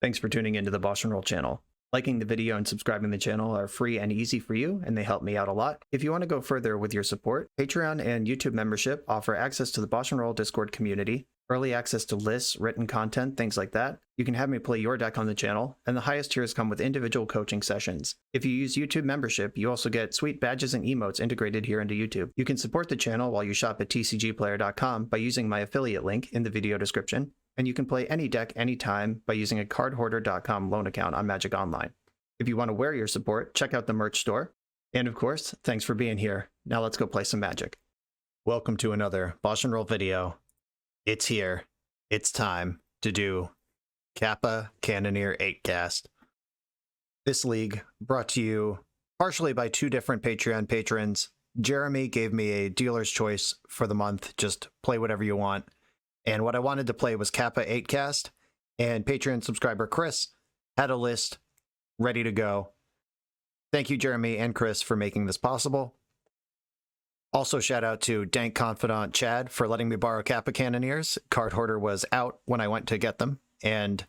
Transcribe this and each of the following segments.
Thanks for tuning into the BoshNRoll channel. Liking the video and subscribing to the channel are free and easy for you, and they help me out a lot. If you want to go further with your support, Patreon and YouTube membership offer access to the BoshNRoll Discord community, early access to lists, written content, things like that. You can have me play your deck on the channel, and the highest tiers come with individual coaching sessions. If you use YouTube membership, you also get sweet badges and emotes integrated here into YouTube. You can support the channel while you shop at tcgplayer.com by using my affiliate link in the video description, and you can play any deck anytime by using a cardhoarder.com loan account on Magic Online. If you want to wear your support, check out the merch store. And of course, thanks for being here. Now let's go play some Magic. Welcome to another BoshNRoll video. It's here. It's time to do Kappa Cannoneer 8-cast. This league brought to you partially by two different Patreon patrons. Jeremy gave me a dealer's choice for the month. Just play whatever you want. And what I wanted to play was Kappa 8-cast, and Patreon subscriber Chris had a list ready to go. Thank you, Jeremy and Chris, for making this possible. Also, shout out to Dank Confidant Chad for letting me borrow Kappa Cannoneers. Card Hoarder was out when I went to get them, and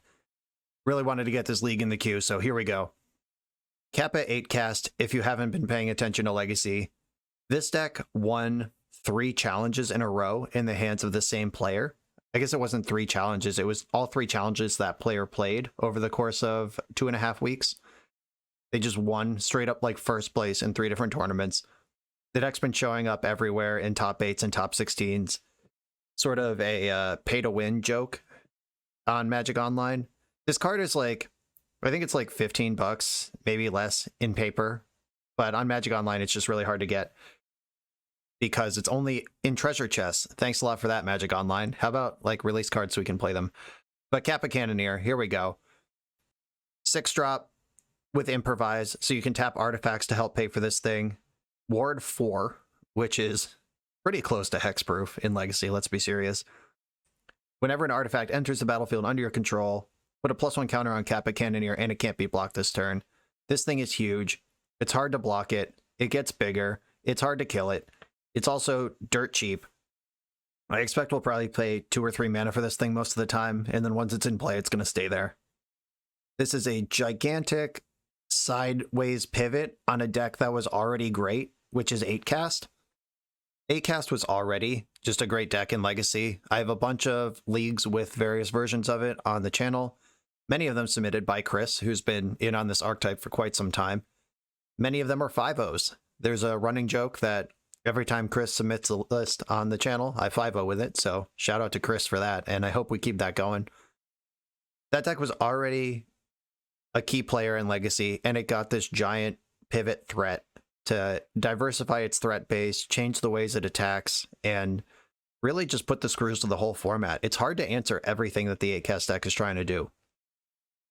really wanted to get this league in the queue, so here we go. Kappa 8-cast, if you haven't been paying attention to Legacy, this deck won 3 challenges in a row in the hands of the same player. I guess it wasn't 3 challenges. It was all 3 challenges that player played over the course of 2.5 weeks. They just won straight up like first place in 3 different tournaments. The deck's been showing up everywhere in top 8s and top 16s. Sort of a pay-to-win joke on Magic Online. This card is like, I think it's like 15 bucks, maybe less in paper. But on Magic Online, it's just really hard to get, because it's only in treasure chests. Thanks a lot for that, Magic Online. How about like release cards so we can play them? But Kappa Cannoneer, here we go. 6-drop with improvise, so you can tap artifacts to help pay for this thing. Ward 4, which is pretty close to hexproof in Legacy, let's be serious. Whenever an artifact enters the battlefield under your control, put a +1 counter on Kappa Cannoneer, and it can't be blocked this turn. This thing is huge. It's hard to block it. It gets bigger. It's hard to kill it. It's also dirt cheap. I expect we'll probably pay 2 or 3 mana for this thing most of the time, and then once it's in play, it's going to stay there. This is a gigantic sideways pivot on a deck that was already great, which is 8-cast. 8-cast was already just a great deck in Legacy. I have a bunch of leagues with various versions of it on the channel, many of them submitted by Chris, who's been in on this archetype for quite some time. Many of them are 5-0s. There's a running joke that every time Chris submits a list on the channel, I 5-0 with it, so shout out to Chris for that, and I hope we keep that going. That deck was already a key player in Legacy, and it got this giant pivot threat to diversify its threat base, change the ways it attacks, and really just put the screws to the whole format. It's hard to answer everything that the 8-cast deck is trying to do.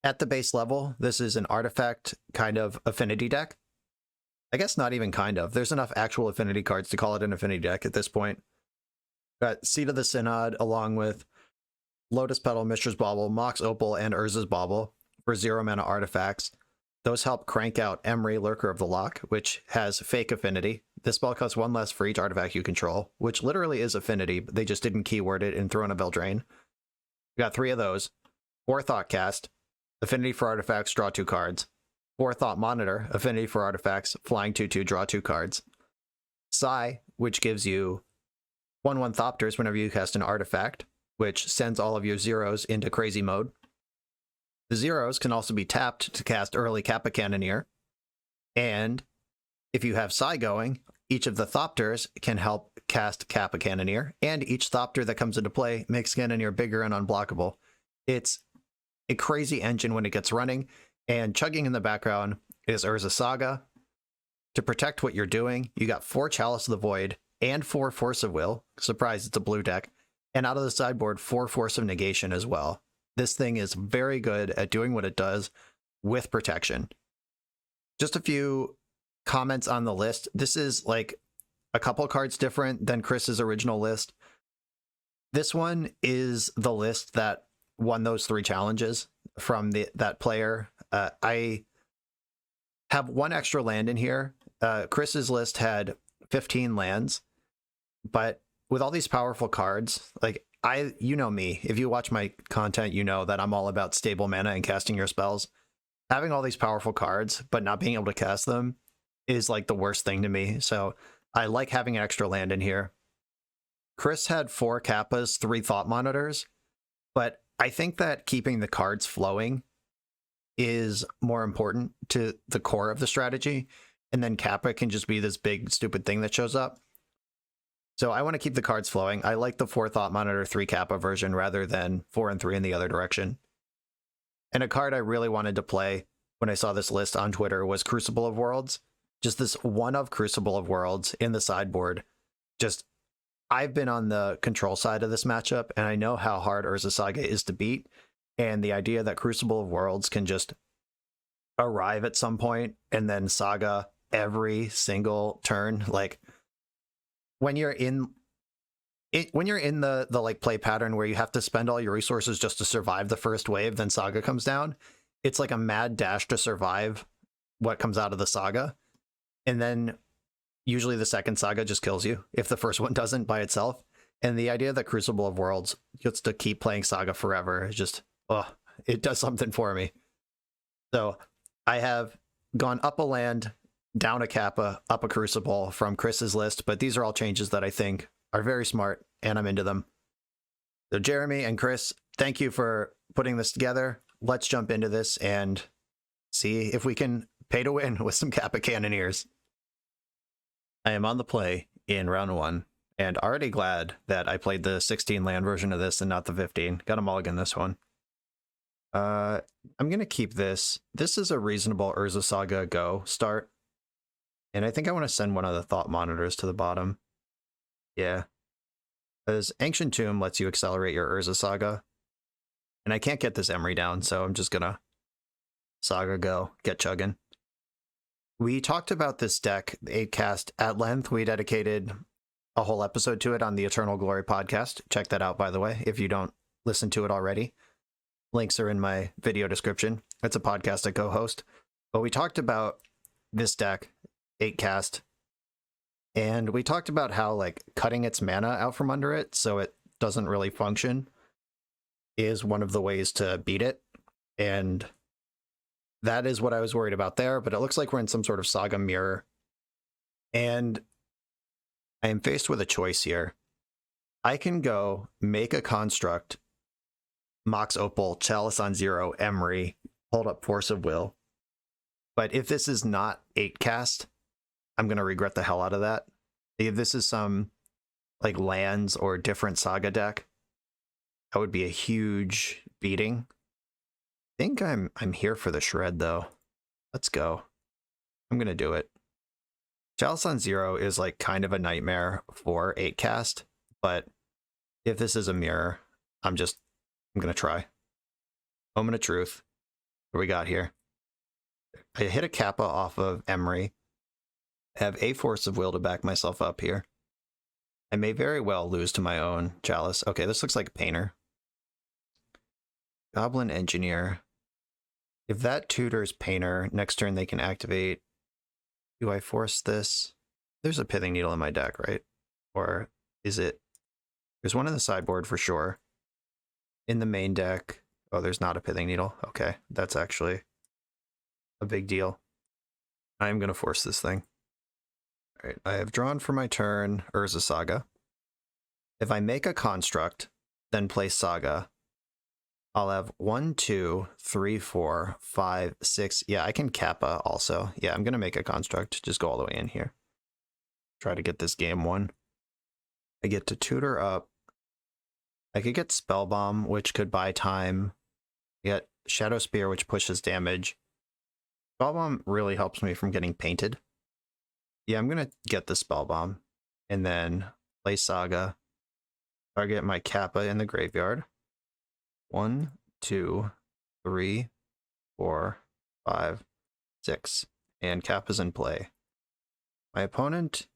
At the base level, this is an artifact kind of affinity deck. I guess not even kind of. There's enough actual affinity cards to call it an affinity deck at this point. Got Seed of the Synod along with Lotus Petal, Mishra's Bauble, Mox Opal, and Urza's Bauble for 0 mana artifacts. Those help crank out Emery, Lurker of the Loch, which has fake affinity. This spell costs 1 less for each artifact you control, which literally is affinity, but they just didn't keyword it in Throne of Eldraine. We got 3 of those. 4 Thoughtcast, affinity for artifacts, draw 2 cards. 4 Thought Monitor, affinity for artifacts, flying 2/2, draw 2 cards. Psi, which gives you 1/1 Thopters whenever you cast an artifact, which sends all of your zeros into crazy mode. The zeros can also be tapped to cast early Kappa Cannoneer, and if you have Psi going, each of the Thopters can help cast Kappa Cannoneer, and each Thopter that comes into play makes Cannoneer bigger and unblockable. It's a crazy engine when it gets running. And chugging in the background is Urza Saga. To protect what you're doing, you got 4 Chalice of the Void and 4 Force of Will. Surprise, it's a blue deck. And out of the sideboard, 4 Force of Negation as well. This thing is very good at doing what it does with protection. Just a few comments on the list. This is like a couple cards different than Chris's original list. This one is the list that won those 3 challenges from that player. I have 1 extra land in here. Chris's list had 15 lands, but with all these powerful cards, like you know me. If you watch my content, you know that I'm all about stable mana and casting your spells. Having all these powerful cards, but not being able to cast them is like the worst thing to me. So I like having an extra land in here. Chris had 4 Kappas, 3 Thought Monitors, but I think that keeping the cards flowing is more important to the core of the strategy. And then Kappa can just be this big, stupid thing that shows up. So I want to keep the cards flowing. I like the 4 Thought Monitor, 3 Kappa version rather than 4 and 3 in the other direction. And a card I really wanted to play when I saw this list on Twitter was Crucible of Worlds. Just this one of Crucible of Worlds in the sideboard. Just, I've been on the control side of this matchup, and I know how hard Urza Saga is to beat. And the idea that Crucible of Worlds can just arrive at some point and then Saga every single turn, like when you're in the like play pattern where you have to spend all your resources just to survive the first wave, then Saga comes down. It's like a mad dash to survive what comes out of the Saga. And then usually the second Saga just kills you if the first one doesn't by itself. And the idea that Crucible of Worlds gets to keep playing Saga forever is just, it does something for me. So I have gone up a land, down a Kappa, up a Crucible from Chris's list, but these are all changes that I think are very smart, and I'm into them. So Jeremy and Chris, thank you for putting this together. Let's jump into this and see if we can pay to win with some Kappa Cannoneers. I am on the play in round 1, and already glad that I played the 16 land version of this and not the 15. Got a mulligan this one. I'm going to keep this. This is a reasonable Urza Saga Go start. And I think I want to send one of the Thought Monitors to the bottom. Yeah. Because Ancient Tomb lets you accelerate your Urza Saga. And I can't get this Emery down, so I'm just going to Saga Go, get chugging. We talked about this deck, the 8 cast, at length. We dedicated a whole episode to it on the Eternal Glory podcast. Check that out, by the way, if you don't listen to it already. Links are in my video description. It's a podcast I co-host. But we talked about this deck, 8 cast, and we talked about how like cutting its mana out from under it so it doesn't really function is one of the ways to beat it. And that is what I was worried about there, but it looks like we're in some sort of Saga mirror. And I am faced with a choice here. I can go make a construct, Mox Opal, Chalice on 0, Emery, hold up Force of Will. But if this is not 8 cast, I'm going to regret the hell out of that. If this is some like lands or different Saga deck, that would be a huge beating. I think I'm here for the shred though. Let's go. I'm going to do it. Chalice on 0 is like kind of a nightmare for 8 cast, but if this is a mirror, I'm going to try. Moment of truth. What do we got here? I hit a Kappa off of Emery. I have a Force of Will to back myself up here. I may very well lose to my own Chalice. Okay, this looks like a Painter. Goblin Engineer. If that tutors Painter, next turn they can activate. Do I force this? There's a Pithing Needle in my deck, right? Or is it? There's one in the sideboard for sure. In the main deck. Oh, there's not a Pithing Needle. Okay, that's actually a big deal. I'm going to force this thing. All right, I have drawn for my turn Urza Saga. If I make a construct, then play Saga, I'll have 1, 2, 3, 4, 5, 6. Yeah, I can Kappa also. Yeah, I'm going to make a construct. Just go all the way in here. Try to get this game won. I get to tutor up. I could get Spellbomb, which could buy time. I get Shadow Spear, which pushes damage. Spellbomb really helps me from getting painted. Yeah, I'm going to get the Spellbomb. And then play Saga. Target my Kappa in the graveyard. 1, 2, 3, 4, 5, 6. And Kappa's in play. My opponent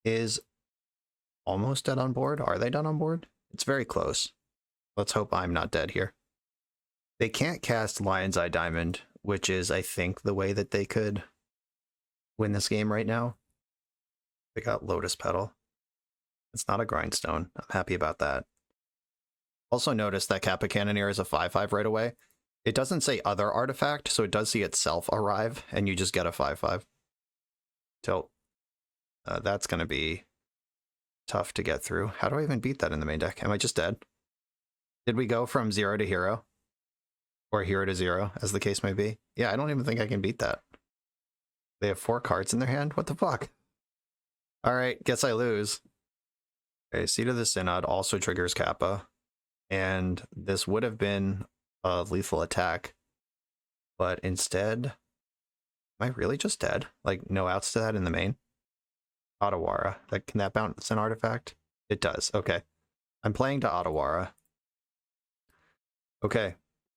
is almost dead on board. Are they dead on board? It's very close. Let's hope I'm not dead here. They can't cast Lion's Eye Diamond, which is, I think, the way that they could win this game right now. They got Lotus Petal. It's not a Grindstone. I'm happy about that. Also notice that Kappa Cannoneer is a 5/5 right away. It doesn't say other artifact, so it does see itself arrive, and you just get a 5/5. Tilt. That's going to be tough to get through. How do I even beat that in the main deck? Am I just dead? Did we go from 0 to hero? Or hero to 0, as the case may be? Yeah, I don't even think I can beat that. They have 4 cards in their hand? What the fuck? Alright, guess I lose. Okay, Seed of the Synod also triggers Kappa. And this would have been a lethal attack. But instead, am I really just dead? Like, no outs to that in the main? Otawara. Can that bounce an artifact? It does. Okay. I'm playing to Otawara. Okay.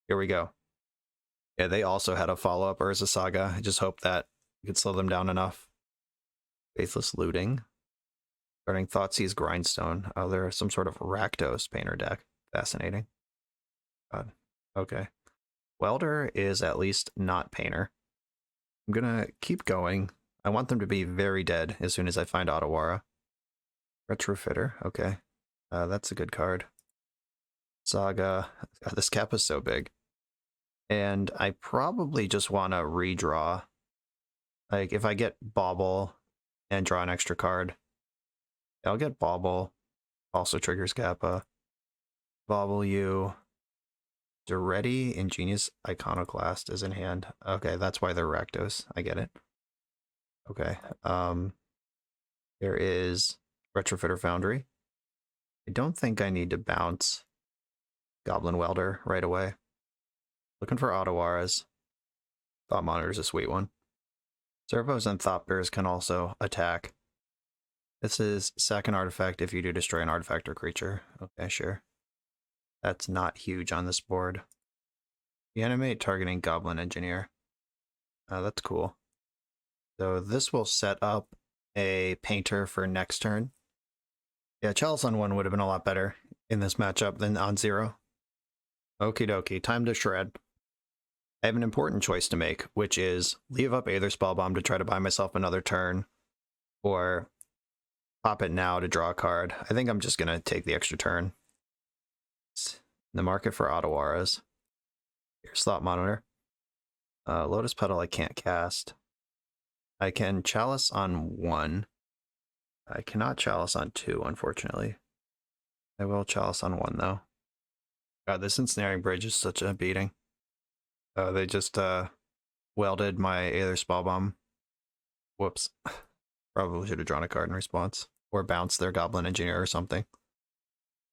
Here we go. Yeah, they also had a follow-up Urza Saga. I just hope that we could slow them down enough. Faithless Looting. Starting Thoughtseize Grindstone. Oh, there's some sort of Rakdos Painter deck. Fascinating. God. Okay. Welder is at least not Painter. I'm gonna keep going. I want them to be very dead as soon as I find Otawara. Retrofitter. Okay. That's a good card. Saga. God, this cap is so big. And I probably just want to redraw. Like, if I get Bauble and draw an extra card, I'll get Bauble. Also triggers Kappa. Bauble you. Duretti, Ingenious Iconoclast is in hand. Okay, that's why they're Rakdos. I get it. Okay. There is Retrofitter Foundry. I don't think I need to bounce Goblin Welder right away. Looking for Otawaras. Thought Monitor is a sweet one. Servos and Thopters can also attack. This is second artifact if you do destroy an artifact or creature. Okay, sure. That's not huge on this board. Reanimate targeting Goblin Engineer. That's cool. So this will set up a Painter for next turn. Yeah, Chalice on 1 would have been a lot better in this matchup than on 0. Okie dokie, time to shred. I have an important choice to make, which is leave up Aether Spellbomb to try to buy myself another turn, or pop it now to draw a card. I think I'm just going to take the extra turn. In the market for Otawaras. Here's Thought Monitor. Lotus Petal I can't cast. I can Chalice on 1. I cannot Chalice on 2, unfortunately. I will Chalice on 1, though. God, this Ensnaring Bridge is such a beating. They just welded my Aether Spellbomb. Whoops. Probably should have drawn a card in response. Or bounced their Goblin Engineer or something.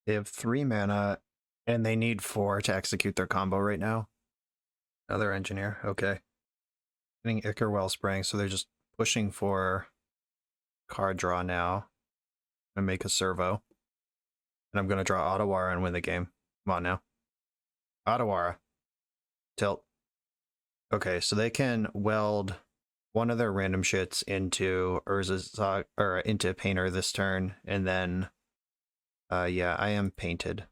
They have 3 mana, and they need 4 to execute their combo right now. Another Engineer, okay. Getting Ichor Wellspring, so they're just pushing for card draw now. I'm gonna make a servo. And I'm gonna draw Otawara and win the game. Come on now. Otawara. Tilt. Okay, so they can weld one of their random shits into Urza or into Painter this turn, and then yeah, I am painted.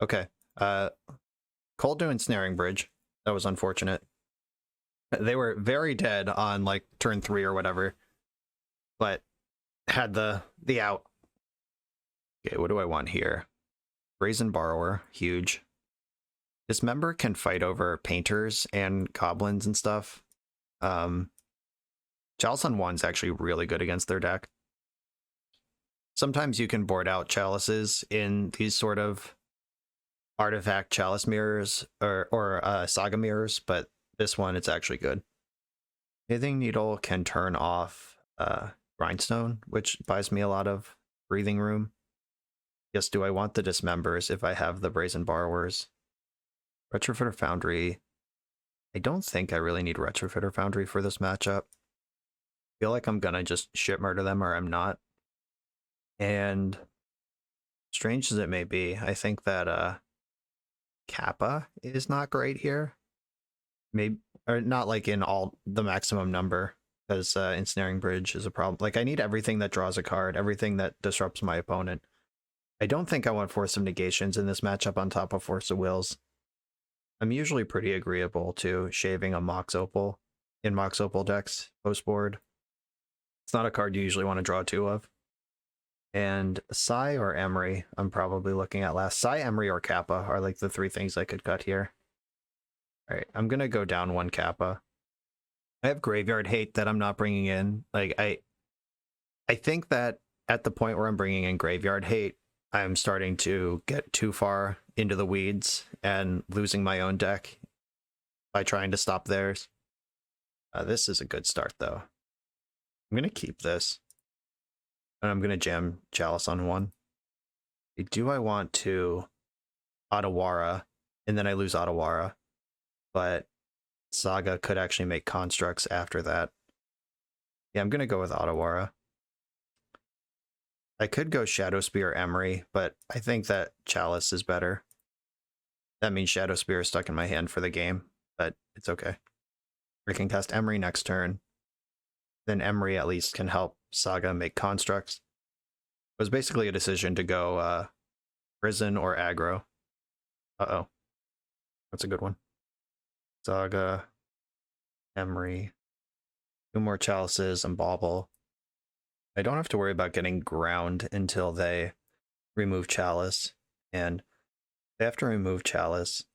Okay. Cold to Ensnaring Bridge. That was unfortunate. They were very dead on like turn 3 or whatever, but had the out. Okay, what do I want here? Brazen Borrower, huge. This member can fight over painters and goblins and stuff. Chalice on 1's actually really good against their deck. Sometimes you can board out chalices in these sort of artifact chalice mirrors or saga mirrors, but this one, it's actually good. Pithing Needle can turn off Grindstone, which buys me a lot of breathing room. Yes, do I want the Dismembers if I have the Brazen Borrowers? Retrofitter Foundry. I don't think I really need Retrofitter Foundry for this matchup. I feel like I'm gonna just shit murder them or I'm not. And strange as it may be, I think that Kappa is not great here. Maybe, or not like in all the maximum number, because Ensnaring Bridge is a problem. Like, I need everything that draws a card, everything that disrupts my opponent. I don't think I want Force of Negations in this matchup on top of Force of Wills. I'm usually pretty agreeable to shaving a Mox Opal in Mox Opal decks post board. It's not a card you usually want to draw 2 of. And Sai or Emery, I'm probably looking at last. Sai, Emery, or Kappa are like the three things I could cut here. All right, I'm gonna go down one Kappa. I have Graveyard Hate that I'm not bringing in. Like I think that at the point where I'm bringing in Graveyard Hate, I'm starting to get too far into the weeds and losing my own deck by trying to stop theirs. This is a good start though. I'm gonna keep this. And I'm going to jam Chalice on one. Do I want to Otawara, and then I lose Otawara, but Saga could actually make constructs after that. Yeah, I'm going to go with Otawara. I could go Shadow Spear Emery, but I think that Chalice is better. That means Shadow Spear is stuck in my hand for the game, but it's okay. We can cast Emery next turn. Then Emery at least can help Saga make constructs. It was basically a decision to go prison or aggro. Uh-oh. That's a good one. Saga, Emery, 2 more Chalices, and Bauble. I don't have to worry about getting ground until they remove Chalice, and they have to remove Chalice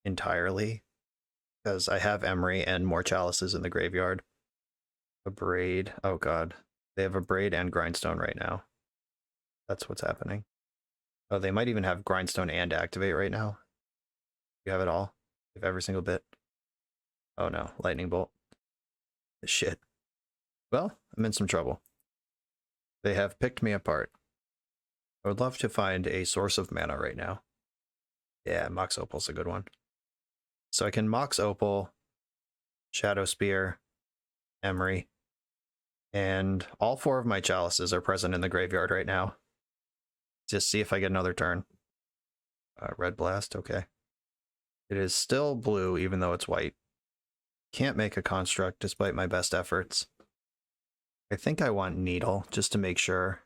entirely because I have Emery and more Chalices in the graveyard. A Braid. Oh god. They have a Braid and Grindstone right now. That's what's happening. Oh, they might even have Grindstone and Activate right now. You have it all. You have every single bit. Oh no, Lightning Bolt. Shit. Well, I'm in some trouble. They have picked me apart. I would love to find a source of mana right now. Yeah, Mox Opal's a good one. So I can Mox Opal, Shadow Spear, Emery, and all 4 of my Chalices are present in the graveyard right now. Just see if I get another turn. Red Blast, okay. It is still blue even though it's white. Can't make a construct despite my best efforts. I think I want Needle just to make sure.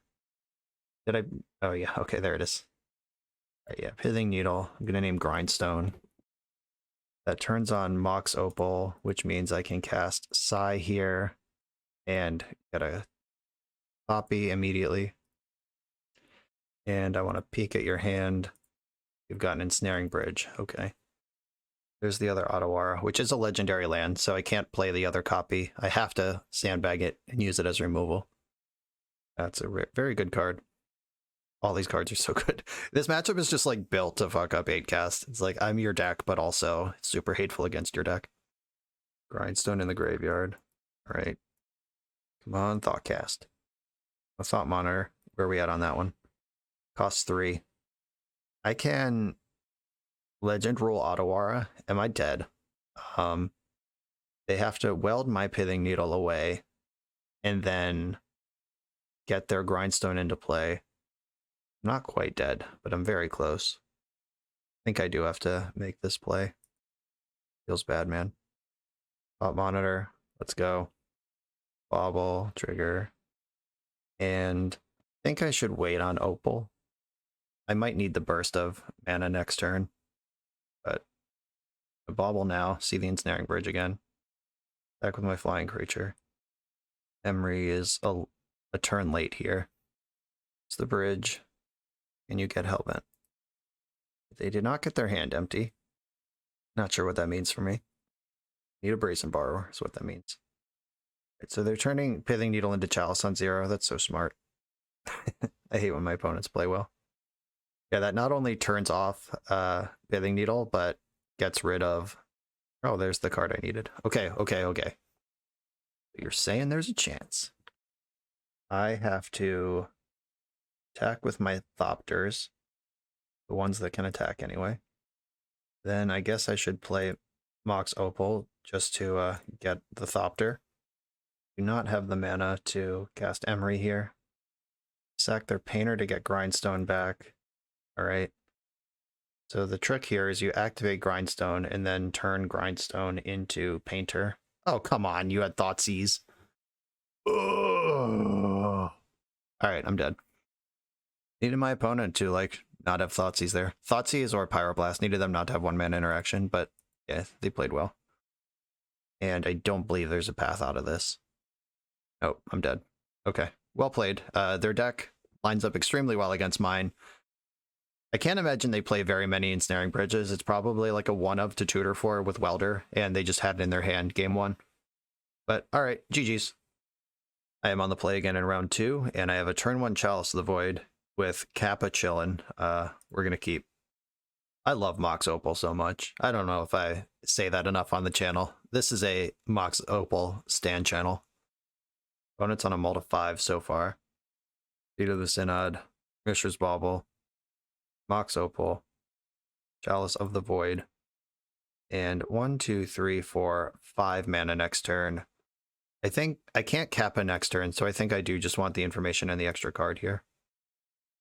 Did I? Oh yeah, okay, there it is. Right, yeah, Pithing Needle. I'm gonna name Grindstone. That turns on Mox Opal, which means I can cast Sai here and get a copy immediately. And I want to peek at your hand. You've got an Ensnaring Bridge. Okay. There's the other Otawara, which is a legendary land, so I can't play the other copy. I have to sandbag it and use it as removal. That's a very good card. All these cards are so good. This matchup is just like built to fuck up 8-cast. It's like I'm your deck, but also it's super hateful against your deck. Grindstone in the graveyard. All right. Come on, Thoughtcast. A Thought Monitor. Where are we at on that one? Costs 3. I can Legend Rule Otawara. Am I dead? They have to weld my Pithing Needle away and then get their Grindstone into play. I'm not quite dead, but I'm very close. I think I do have to make this play. Feels bad, man. Thought Monitor. Let's go. Bobble, trigger. And I think I should wait on Opal. I might need the burst of mana next turn. But I bobble now. See the Ensnaring Bridge again. Back with my flying creature. Emery is a turn late here. It's the bridge. And you get Hellbent. They did not get their hand empty. Not sure what that means for me. Need a Brazen Borrower is what that means. Right, so they're turning Pithing Needle into Chalice on 0. That's so smart. I hate when my opponents play well. Yeah, that not only turns off Pithing Needle, but gets rid of... Oh, there's the card I needed. Okay. You're saying there's a chance. I have to attack with my Thopters. The ones that can attack anyway. Then I guess I should play Mox Opal just to get the Thopter. Do not have the mana to cast Emery here. Sack their Painter to get Grindstone back. Alright. So the trick here is you activate Grindstone and then turn Grindstone into Painter. Oh, come on, you had Thoughtseize. Alright, I'm dead. Needed my opponent to, like, not have Thoughtseize there. Thoughtseize or Pyroblast needed them not to have 1-mana interaction, but yeah, they played well. And I don't believe there's a path out of this. Oh, I'm dead. Okay, well played. Their deck lines up extremely well against mine. I can't imagine they play very many ensnaring bridges. It's probably like a 1-of to tutor for with Welder, and they just had it in their hand game 1. But all right, GG's. I am on the play again in round 2, and I have a turn 1 Chalice of the Void with Kappa chillin'. We're gonna keep. I love Mox Opal so much. I don't know if I say that enough on the channel. This is a Mox Opal stan channel. Opponent's on a mult of 5 so far. Seed of the Synod, Mishra's Bauble, Mox Opal, Chalice of the Void, and 1, 2, 3, 4, 5 mana next turn. I think I can't Kappa next turn, so I think I do just want the information and the extra card here.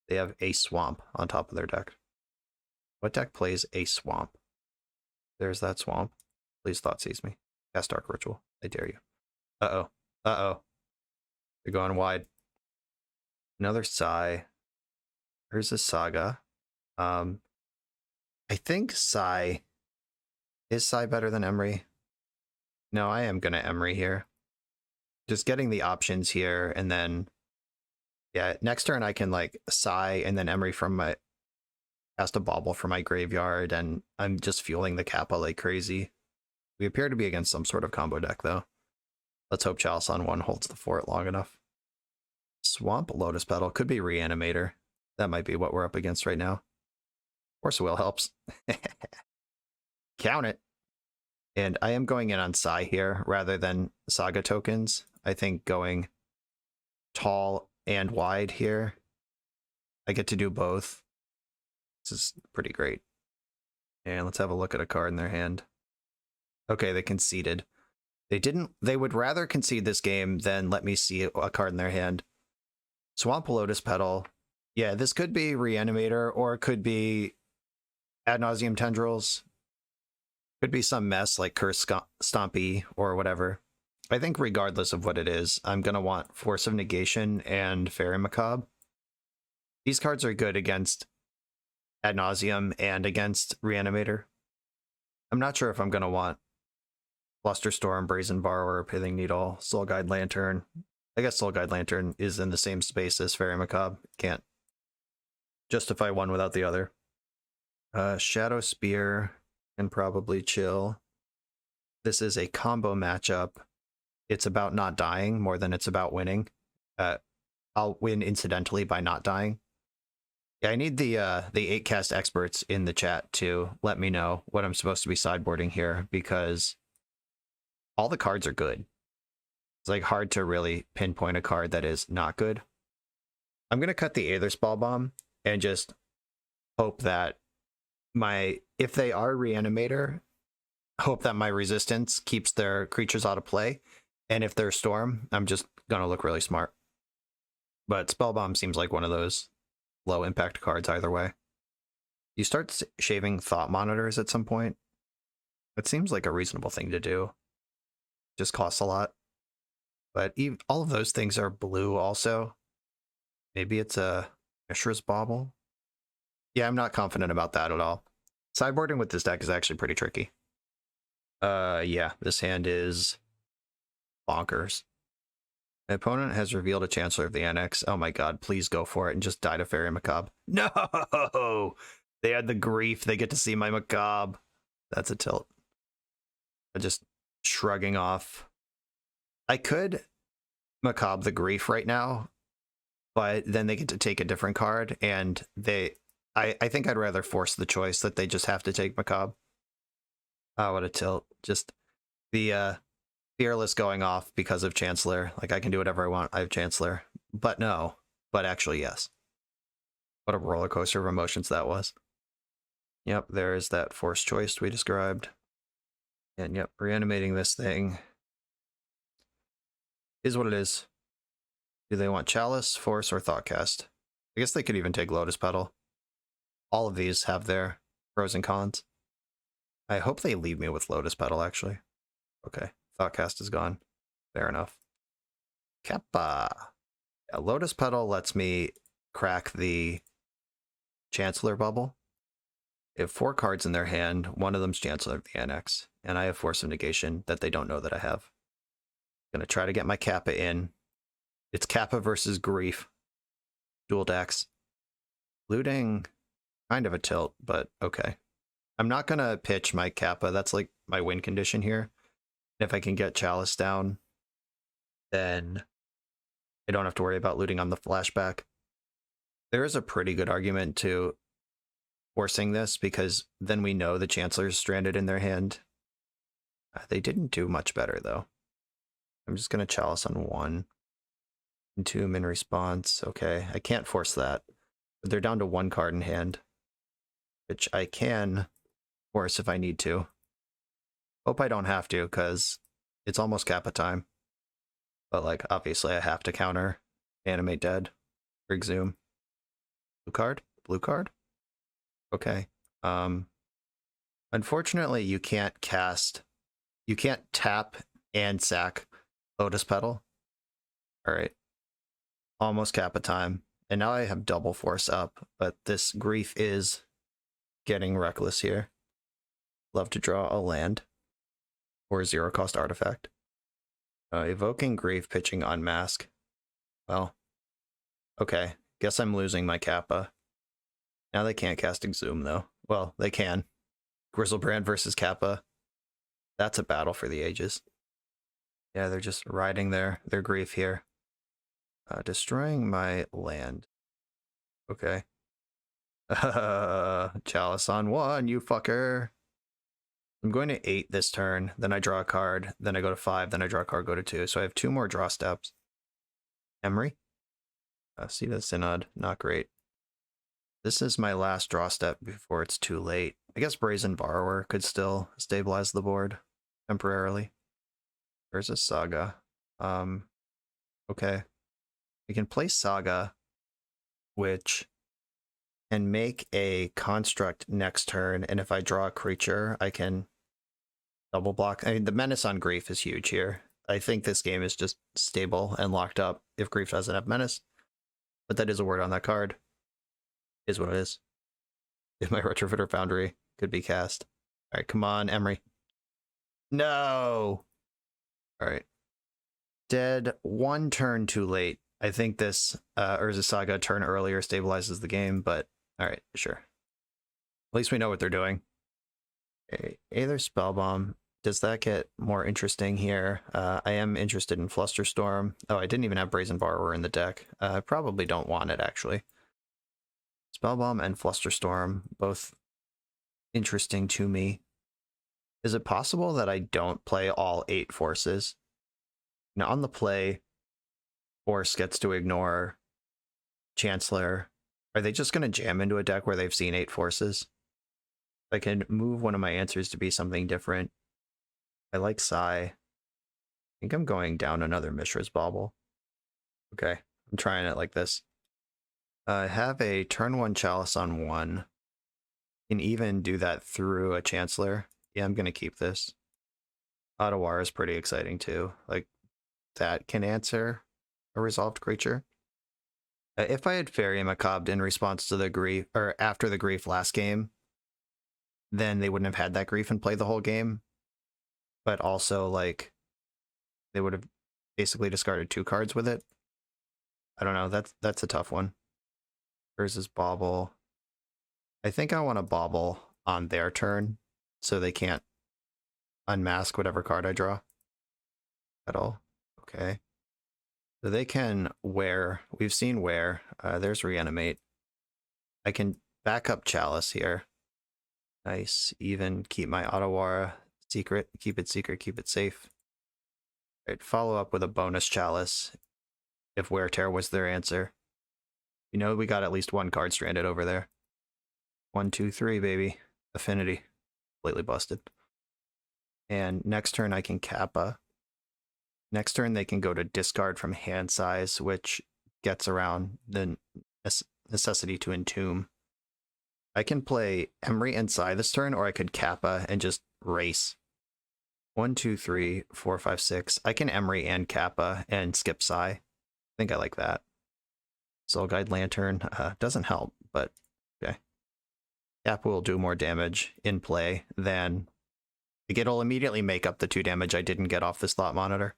They have a Swamp on top of their deck. What deck plays a Swamp? There's that Swamp. Please Thoughtseize me. Cast Dark Ritual. I dare you. Uh-oh. Uh-oh. They're going wide. Another Sai. Here's a Saga. I think Sai... Is Sai better than Emery? No, I am going to Emery here. Just getting the options here, and then... Yeah, next turn I can, like, Sai and then Emery from my... Cast a Bauble from my graveyard, and I'm just fueling the Kappa like crazy. We appear to be against some sort of combo deck, though. Let's hope Chalice on 1 holds the fort long enough. Swamp Lotus Petal could be Reanimator. That might be what we're up against right now. Force of Will helps. Count it. And I am going in on Sai here rather than Saga tokens. I think going tall and wide here. I get to do both. This is pretty great. And let's have a look at a card in their hand. Okay, they conceded. They would rather concede this game than let me see a card in their hand. Swamp Lotus Petal. Yeah, this could be Reanimator, or it could be Ad Nauseam Tendrils. Could be some mess like Curse Stompy or whatever. I think regardless of what it is, I'm going to want Force of Negation and Fairy Macabre. These cards are good against Ad Nauseam and against Reanimator. I'm not sure if I'm going to want Flusterstorm, Brazen Borrower, Pithing Needle, Soul Guide Lantern. I guess Soul Guide Lantern is in the same space as Fairy Macabre. Can't justify one without the other. Shadow Spear can probably chill. This is a combo matchup. It's about not dying more than it's about winning. I'll win incidentally by not dying. Yeah, I need the 8cast experts in the chat to let me know what I'm supposed to be sideboarding here, because all the cards are good. It's like hard to really pinpoint a card that is not good. I'm going to cut the Aether Spell Bomb and just hope that if they are Reanimator, hope that my resistance keeps their creatures out of play. And if they're Storm, I'm just going to look really smart. But Spellbomb seems like one of those low impact cards either way. You start shaving Thought Monitors at some point. It seems like a reasonable thing to do. Just costs a lot. But all of those things are blue also. Maybe it's a Mishra's Bauble. Yeah, I'm not confident about that at all. Sideboarding with this deck is actually pretty tricky. Yeah, this hand is bonkers. My opponent has revealed a Chancellor of the Annex. Oh my god, please go for it and just die to Fairy Macabre. No! They had the grief. They get to see my Macabre. That's a tilt. I'm just shrugging off. I could Macabre the grief right now, but then they get to take a different card, and I think I'd rather force the choice that they just have to take Macabre. Oh, what a tilt. Just the Fearless going off because of Chancellor. Like, I can do whatever I want. I have Chancellor. But no. But actually, yes. What a roller coaster of emotions that was. Yep, there is that forced choice we described. And yep, reanimating this thing is what it is. Do they want Chalice, Force, or Thoughtcast? I guess they could even take Lotus Petal. All of these have their pros and cons. I hope they leave me with Lotus Petal, actually. Okay, Thoughtcast is gone. Fair enough. Kappa. Yeah, Lotus Petal lets me crack the Chancellor bubble. They have 4 cards in their hand. One of them's Chancellor of the Annex. And I have Force of Negation that they don't know that I have. Gonna try to get my Kappa in. It's Kappa versus Grief. Dual decks. Looting, kind of a tilt, but okay. I'm not gonna pitch my Kappa. That's like my win condition here. If I can get Chalice down, then I don't have to worry about looting on the flashback. There is a pretty good argument to forcing this because then we know the Chancellor's stranded in their hand. They didn't do much better though. I'm just gonna Chalice on 1. Entomb in response. Okay, I can't force that. But they're down to 1 card in hand, which I can force if I need to. Hope I don't have to, because it's almost Kappa time. But, like, obviously I have to counter Animate Dead or Exhume. Blue card? Blue card? Okay. Unfortunately, you can't tap and sack Lotus Petal. Alright. Almost Kappa time. And now I have double force up, but this grief is getting reckless here. Love to draw a land or a 0-cost artifact. Evoking grief, pitching unmask. Well, okay. Guess I'm losing my Kappa. Now they can't cast Exhume though. Well, they can. Grizzlebrand versus Kappa. That's a battle for the ages. Yeah, they're just riding their grief here. Destroying my land. Okay. Chalice on 1, you fucker. I'm going to 8 this turn, then I draw a card, then I go to 5, then I draw a card, go to 2. So I have 2 more draw steps. Emery. See the Synod, not great. This is my last draw step before it's too late. I guess Brazen Borrower could still stabilize the board temporarily. There's a Saga. Okay. We can play Saga, which can make a construct next turn, and if I draw a creature, I can double block. I mean, the Menace on Grief is huge here. I think this game is just stable and locked up if Grief doesn't have Menace. But that is a word on that card. Is what it is. If my Retrofitter Foundry could be cast. Alright, come on, Emery. No! Alright. Dead 1 turn too late. I think this Urza Saga turn earlier stabilizes the game, but alright, sure. At least we know what they're doing. Okay, Aether Spellbomb. Does that get more interesting here? I am interested in Flusterstorm. Oh, I didn't even have Brazen Borrower in the deck. I probably don't want it, actually. Spellbomb and Flusterstorm, both interesting to me. Is it possible that I don't play all 8 forces? Now, on the play, Force gets to ignore Chancellor. Are they just going to jam into a deck where they've seen 8 forces? I can move one of my answers to be something different. I like Psy. I think I'm going down another Mishra's Bauble. Okay, I'm trying it like this. I have a turn 1 Chalice on 1. Can even do that through a Chancellor. Yeah, I'm going to keep this. Ottawa is pretty exciting too. Like, that can answer a resolved creature. If I had Fairy Macabre in response to the grief, or after the grief last game, then they wouldn't have had that grief and play the whole game. But also, like, they would have basically discarded 2 cards with it. I don't know, that's a tough one. Versus Bauble. I think I want to Bauble on their turn, so they can't unmask whatever card I draw at all. Okay. So they can wear. We've seen wear. There's Reanimate. I can back up Chalice here. Nice. Even keep my Ottawa secret. Keep it secret. Keep it safe. All right. Follow up with a bonus Chalice if Wear Tear was their answer. You know, we got at least 1 card stranded over there. 1, 2, 3, baby. Affinity. Completely busted. And next turn I can Kappa. Next turn they can go to discard from hand size, which gets around the necessity to entomb. I can play Emery and Psy this turn, or I could Kappa and just race. 1, 2, 3, 4, 5, 6. I can Emery and Kappa and skip Psy. I think I like that. Soul Guide Lantern doesn't help, but okay. Kappa will do more damage in play than... It'll immediately make up the 2 damage I didn't get off this Thought Monitor.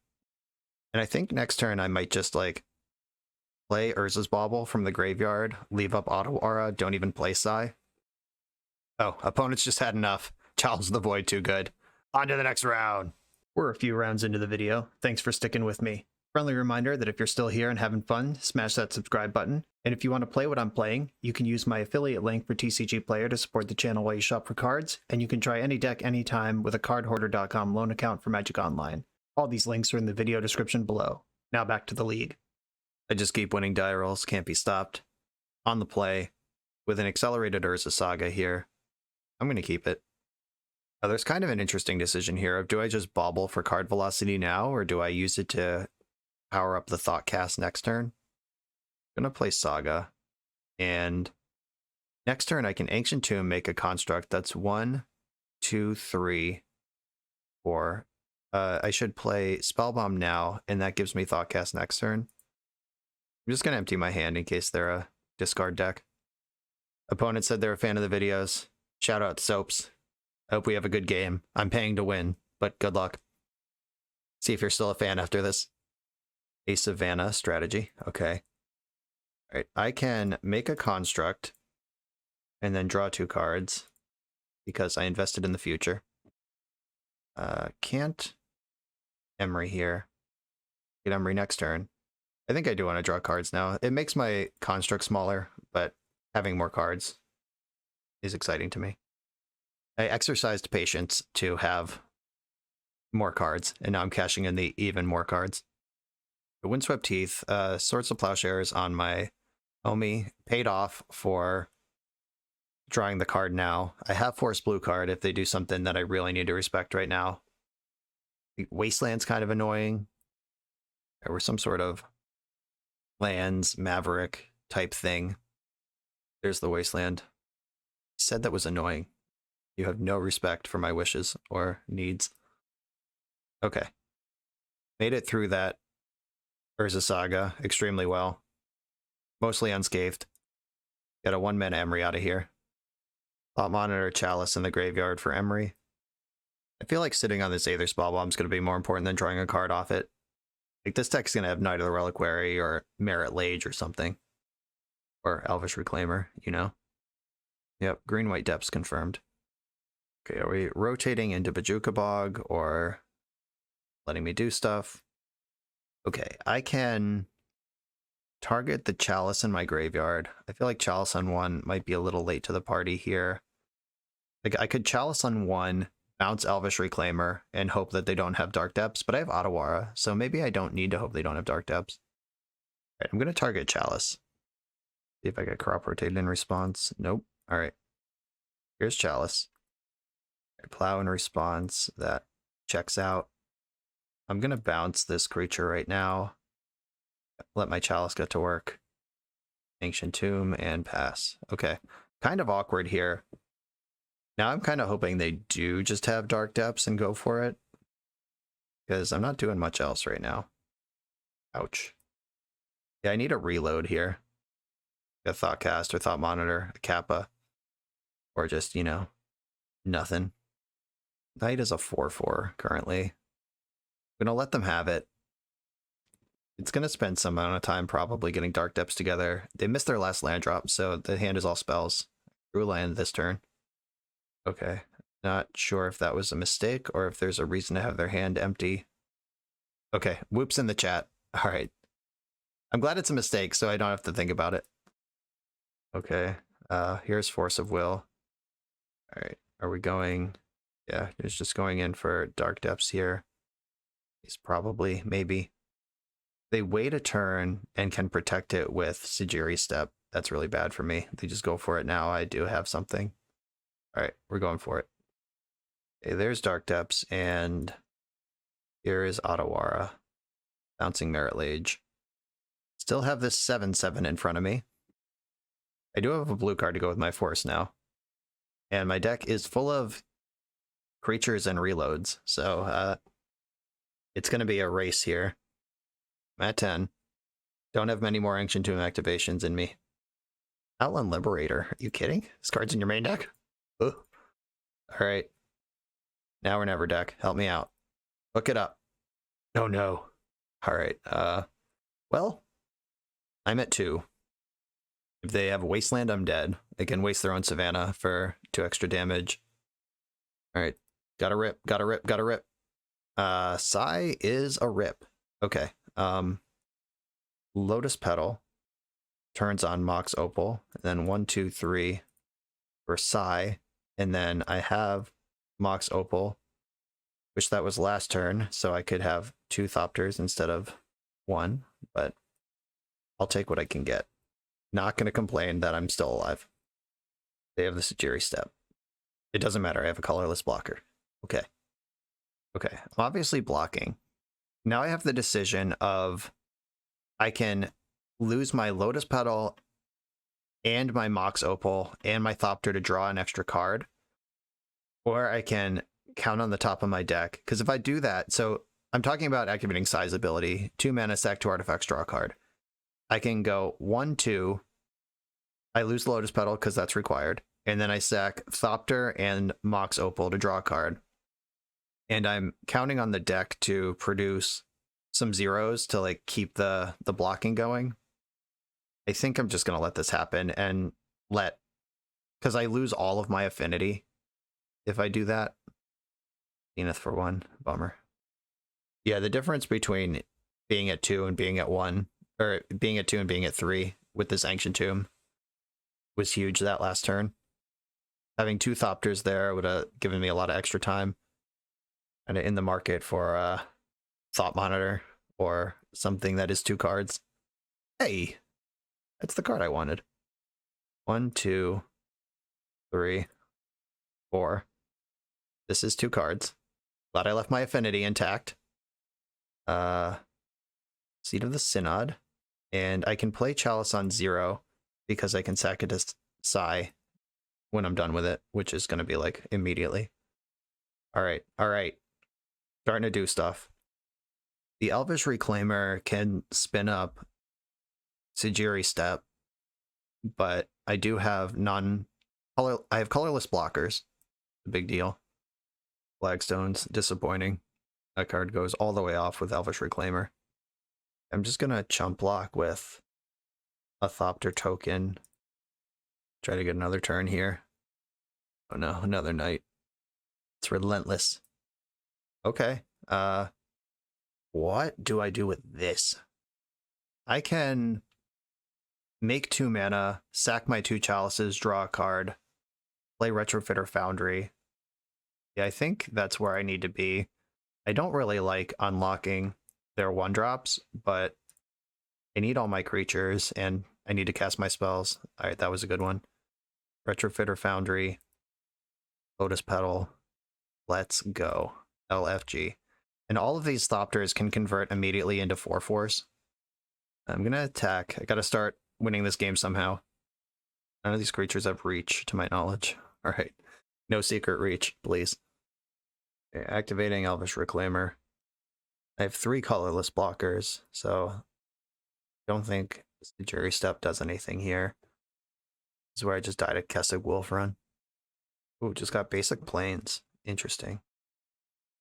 And I think next turn I might just, like, Play Urza's Bauble from the graveyard, leave up Auto Aura, don't even play Psy. Oh, opponents just had enough. Chalice of the Void too good. On to the next round. We're a few rounds into the video. Thanks for sticking with me. Friendly reminder that if you're still here and having fun, smash that subscribe button. And if you want to play what I'm playing, you can use my affiliate link for TCG Player to support the channel while you shop for cards, and you can try any deck anytime with a cardhoarder.com loan account for Magic Online. All these links are in the video description below. Now back to the league. I just keep winning die rolls, can't be stopped. On the play, with an accelerated Urza Saga here. I'm going to keep it. There's kind of an interesting decision here of do I just bauble for card velocity now, or do I use it to power up the Thoughtcast next turn? I'm going to play Saga, and next turn I can Ancient Tomb, make a construct that's 1, 2, 3, 4. I should play Spellbomb now, and that gives me Thoughtcast next turn. I'm just going to empty my hand in case they're a discard deck. Opponent said they're a fan of the videos. Shout out Soaps. I hope we have a good game. I'm paying to win, but good luck. See if you're still a fan after this. Ace of Vanna strategy. Okay. All right. I can make a construct and then draw 2 cards because I invested in the future. Can't Emery here. Get Emery next turn. I think I do want to draw cards now. It makes my construct smaller, but having more cards is exciting to me. I exercised patience to have more cards, and now I'm cashing in the even more cards. The Windswept Teeth, Swords of Plowshares on my homie, paid off for drawing the card now. I have Force Blue card if they do something that I really need to respect right now. Wasteland's kind of annoying. There was some sort of lands, Maverick type thing. There's the Wasteland. Said that was annoying. You have no respect for my wishes or needs. Okay. Made it through that Urza Saga extremely well. Mostly unscathed. Got a 1-mana Emery out of here. Thought Monitor, Chalice in the graveyard for Emery. I feel like sitting on this Aether Spellbomb is going to be more important than drawing a card off it. Like, this deck's going to have Knight of the Reliquary or Merit Lage or something. Or Elvish Reclaimer, you know? Yep, Green-White Depths confirmed. Okay, are we rotating into Bajuka Bog or letting me do stuff? Okay, I can target the Chalice in my graveyard. I feel like Chalice on 1 might be a little late to the party here. Like, I could Chalice on 1, bounce Elvish Reclaimer, and hope that they don't have Dark Depths, but I have Auto Aura, so maybe I don't need to hope they don't have Dark Depths. All right, I'm going to target Chalice. See if I get crop rotated in response. Nope. All right. Here's Chalice. Plow in response. That checks out. I'm going to bounce this creature right now. Let my Chalice get to work. Ancient Tomb and pass. Okay. Kind of awkward here. Now I'm kind of hoping they do just have Dark Depths and go for it. Because I'm not doing much else right now. Ouch. Yeah, I need a reload here. A Thoughtcast or Thought Monitor, a Kappa. Or just, you know, nothing. Knight is a 4/4 currently. I'm going to let them have it. It's going to spend some amount of time probably getting Dark Depths together. They missed their last land drop, so the hand is all spells. Drew land this turn. Okay. Not sure if that was a mistake or if there's a reason to have their hand empty. Okay. Whoops in the chat. All right. I'm glad it's a mistake, so I don't have to think about it. Okay. Here's Force of Will. All right. Are we going... Yeah, he's just going in for Dark Depths here. He's probably, maybe. They wait a turn and can protect it with Sejiri Step. That's really bad for me. They just go for it now. I do have something. All right, we're going for it. Okay, there's Dark Depths, and here is Auto Aura. Bouncing Merit Lage. Still have this 7/7 in front of me. I do have a blue card to go with my Force now. And my deck is full of creatures and reloads, so it's going to be a race here. I'm at 10. Don't have many more Ancient Tomb activations in me. Outland Liberator. Are you kidding? This card's in your main deck? Ugh. All right. Now or never deck. Help me out. Look it up. Oh no. All right. Well, I'm at 2. If they have Wasteland, I'm dead. They can waste their own Savannah for 2 extra damage. Alright. Gotta rip, gotta rip, gotta rip. Sai is a rip. Okay. Lotus Petal turns on Mox Opal, and then 1, 2, 3 for Sai, and then I have Mox Opal, which that was last turn, so I could have 2 Thopters instead of 1, but I'll take what I can get. Not going to complain that I'm still alive. They have the Sajiri step. It doesn't matter, I have a colorless blocker. Okay. Okay, I'm obviously blocking. Now I have the decision of I can lose my Lotus Petal and my Mox Opal and my Thopter to draw an extra card, or I can count on the top of my deck. Because if I do that, so I'm talking about activating Sai's ability, 2 mana, sack 2 artifacts, draw a card. I can go 1, 2, I lose Lotus Petal because that's required, and then I sack Thopter and Mox Opal to draw a card. And I'm counting on the deck to produce some zeros to like keep the blocking going. I think I'm just going to let this happen and because I lose all of my affinity if I do that. Zenith for 1, bummer. Yeah, the difference between being at 2 and being at 1, or being at 2 and being at 3 with this Ancient Tomb was huge that last turn. Having 2 Thopters there would have given me a lot of extra time. And in the market for a Thought Monitor or something that is 2 cards. Hey, that's the card I wanted. 1, 2, 3, 4. This is 2 cards. Glad I left my affinity intact. Seat of the Synod. And I can play Chalice on 0 because I can sack it to Sai when I'm done with it, which is going to be like immediately. All right. Starting to do stuff. The Elvish Reclaimer can spin up Sajiri Step, but I do have I have colorless blockers. A big deal. Flagstone's disappointing. That card goes all the way off with Elvish Reclaimer. I'm just gonna chump block with a Thopter token. Try to get another turn here. Oh no, another night. It's relentless. Okay. What do I do with this? I can make 2 mana, sack my 2 chalices, draw a card, play Retrofitter Foundry. Yeah, I think that's where I need to be. I don't really like unlocking their 1-drops, but I need all my creatures, and I need to cast my spells. Alright, that was a good one. Retrofitter Foundry, Lotus Petal, let's go. LFG. And all of these Thopters can convert immediately into 4/4s. I'm going to attack. I got to start winning this game somehow. None of these creatures have reach, to my knowledge. Alright. No secret reach, please. Okay, activating Elvish Reclaimer. I have 3 colorless blockers, so I don't think the Jury Step does anything here. This is where I just died at Kessig Wolf Run. Ooh, just got basic planes. Interesting.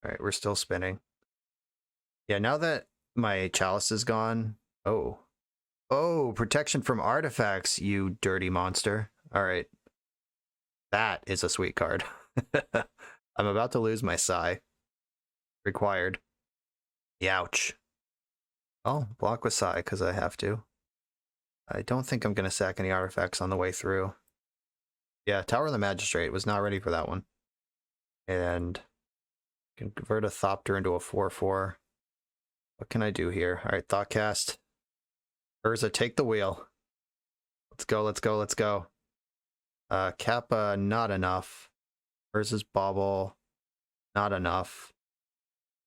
Alright, we're still spinning. Yeah, now that my chalice is gone... Oh. Oh, protection from artifacts, you dirty monster. Alright. That is a sweet card. I'm about to lose my Sai. Required. Youch. I'll block with Sai, because I have to. I don't think I'm going to sack any artifacts on the way through. Yeah, Tower of the Magistrate was not ready for that one. And... can convert a Thopter into a 4/4. What can I do here? Alright, Thoughtcast. Urza, take the wheel. Let's go, let's go, let's go. Kappa, not enough. Urza's Bauble, not enough.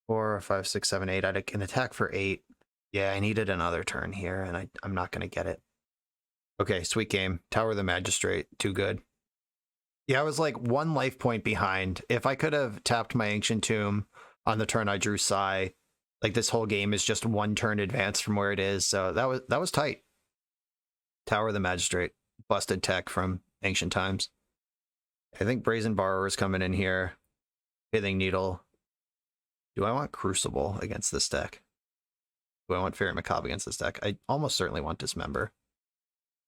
4, 5, 6, 7, 8. I can attack for 8. Yeah, I needed another turn here, and I'm not going to get it. Okay, sweet game. Tower of the Magistrate, too good. Yeah, I was like 1 life point behind. If I could have tapped my Ancient Tomb on the turn I drew Sai, like this whole game is just 1 turn advance from where it is. So that was tight. Tower of the Magistrate, busted tech from ancient times. I think Brazen Borrower is coming in here. Pithing Needle. Do I want Crucible against this deck? Do I want Fairy Macabre against this deck? I almost certainly want Dismember.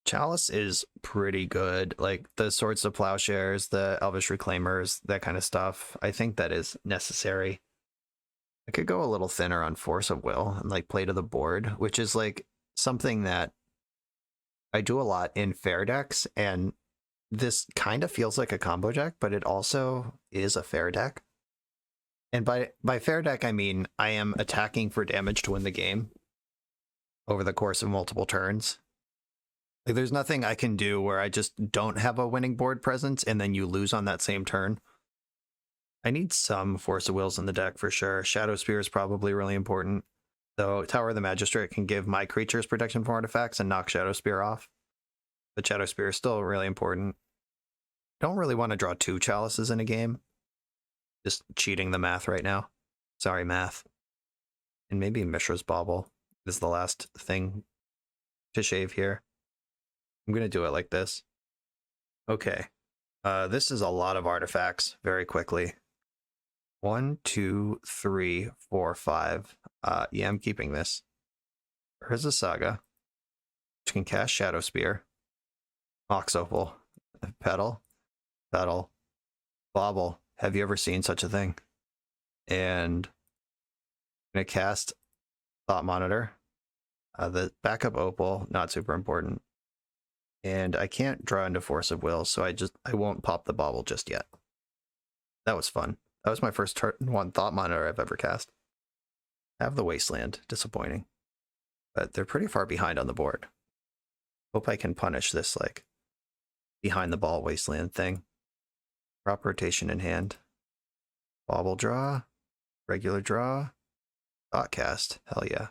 Chalice is pretty good. Like the Swords to Plowshares, the Elvish Reclaimers, that kind of stuff. I think that is necessary. I could go a little thinner on Force of Will and like play to the board, which is like something that I do a lot in fair decks, and this kind of feels like a combo deck, but it also is a fair deck. And by fair deck, I mean I am attacking for damage to win the game over the course of multiple turns. Like there's nothing I can do where I just don't have a winning board presence and then you lose on that same turn. I need some Force of Wills in the deck for sure. Shadow Spear is probably really important, though Tower of the Magistrate can give my creatures protection from artifacts and knock Shadow Spear off. But Shadow Spear is still really important. Don't really want to draw 2 Chalices in a game. Just cheating the math right now. Sorry, math. And maybe Mishra's Bauble is the last thing to shave here. I'm going to do it like this. Okay. This is a lot of artifacts very quickly. 1, 2, 3, 4, 5. Yeah, I'm keeping this. Here's a Saga, which can cast Shadow Spear. Mox Opal. Petal. Petal. Bauble. Have you ever seen such a thing? And I'm going to cast Thought Monitor. The backup Opal, not super important. And I can't draw into Force of Will, so I won't pop the Bauble just yet. That was fun. That was my first turn 1 Thought Monitor I've ever cast. I have the Wasteland. Disappointing. But they're pretty far behind on the board. Hope I can punish this, like, behind the ball Wasteland thing. Crop Rotation in hand. Bauble draw. Regular draw. Thought Cast. Hell yeah.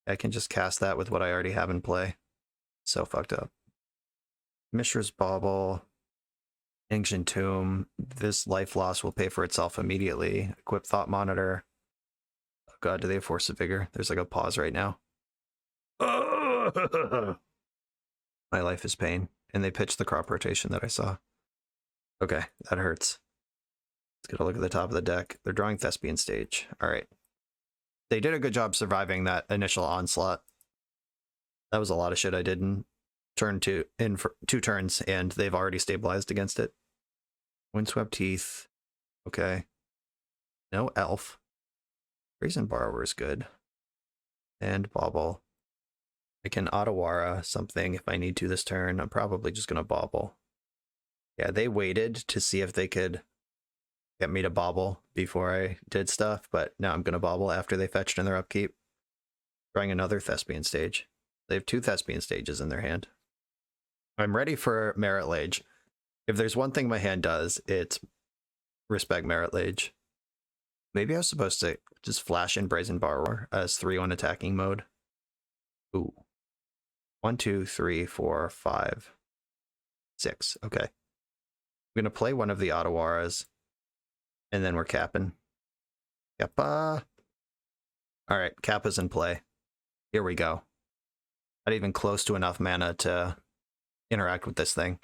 I can just cast that with what I already have in play. So fucked up. Mishra's Bauble. Ancient Tomb. This life loss will pay for itself immediately. Equip Thought Monitor. Oh god, do they have Force of Vigor? There's like a pause right now. My life is pain. And they pitched the Crop Rotation that I saw. Okay, that hurts. Let's get a look at the top of the deck. They're drawing Thespian Stage. Alright. They did a good job surviving that initial onslaught. That was a lot of shit I did in for 2 turns, and they've already stabilized against it. Windswept Teeth. Okay. No Elf. Brazen Borrower is good. And Bauble. I can Otawara something if I need to this turn. I'm probably just going to Bauble. Yeah, they waited to see if they could get me to Bauble before I did stuff, but now I'm going to Bauble after they fetched in their upkeep. Drawing another Thespian Stage. They have 2 Thespian Stages in their hand. I'm ready for Merit Lage. If there's one thing my hand does, it's respect Merit Lage. Maybe I was supposed to just flash in Brazen Borrower as 3-1 attacking mode. Ooh. 1, 2, 3, 4, 5, 6. Okay. I'm going to play one of the Ottawaras, and then we're capping. Kappa. Alright, Kappa's in play. Here we go. Not even close to enough mana to interact with this thing.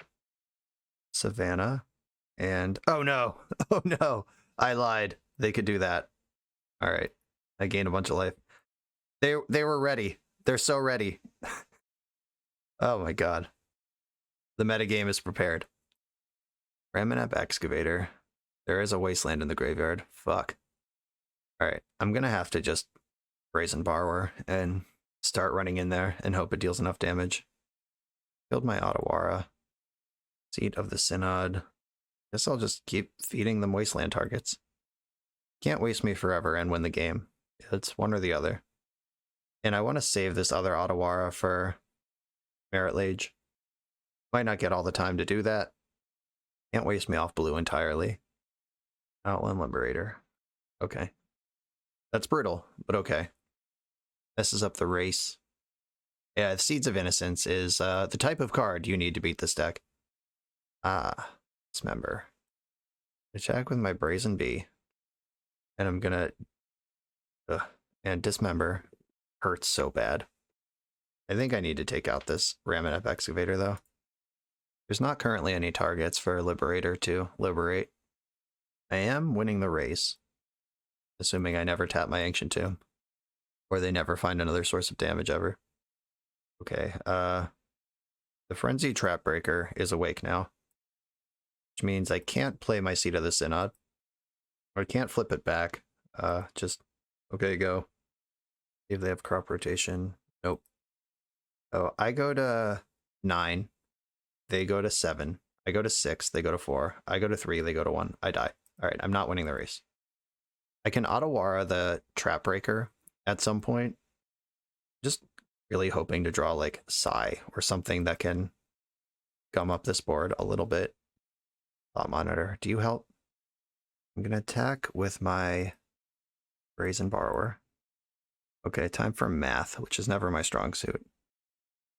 Savannah. And... oh no! Oh no! I lied. They could do that. Alright. I gained a bunch of life. They were ready. They're so ready. Oh my god. The metagame is prepared. Ramanap Excavator. There is a Wasteland in the graveyard. Fuck. Alright, I'm gonna have to just Brazen Borrower and start running in there and hope it deals enough damage. Killed my Otawara. Seat of the Synod. Guess I'll just keep feeding them Wasteland targets. Can't waste me forever and win the game. It's one or the other. And I want to save this other Otawara for Merit Lage. Might not get all the time to do that. Can't waste me off blue entirely. Outland Liberator. Okay. That's brutal, but okay. Messes up the race. Yeah, Seeds of Innocence is the type of card you need to beat this deck. Dismember. Attack with my Brazen Bee. And I'm gonna... and Dismember. Hurts so bad. I think I need to take out this Ramanap Excavator, though. There's not currently any targets for Liberator to liberate. I am winning the race, assuming I never tap my Ancient Tomb. Or they never find another source of damage ever. Okay, the Frenzy Trap Breaker is awake now. Which means I can't play my Seat of the Synod. Or I can't flip it back. Just, okay, go. See if they have crop rotation. Nope. Oh, I go to 9. They go to 7. I go to 6. They go to 4. I go to 3. They go to 1. I die. All right, I'm not winning the race. I can Otawara the Trap Breaker at some point. Just really hoping to draw like Psy or something that can gum up this board a little bit. Thought Monitor, do you help? I'm going to attack with my Brazen Borrower. Okay, time for math, which is never my strong suit.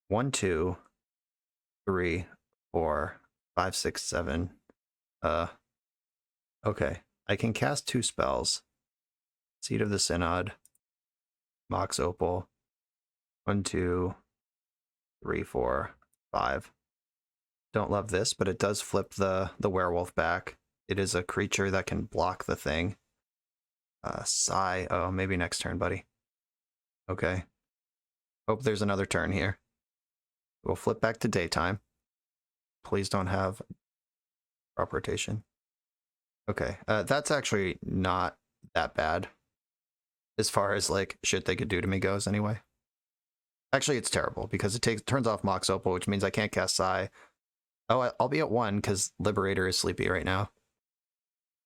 1, 2, 3, 4, 5, 6, 7. Okay, I can cast 2 spells. Seat of the Synod, Mox Opal. 1, 2, 3, 4, 5. Don't love this, but it does flip the werewolf back. It is a creature that can block the thing. Sigh. Oh, maybe next turn, buddy. Okay. Hope there's another turn here. We'll flip back to daytime. Please don't have crop rotation. Okay, that's actually not that bad. As far as like shit they could do to me goes anyway. Actually, it's terrible because it turns off Mox Opal, which means I can't cast Psy. Oh, I'll be at 1 because Liberator is sleepy right now.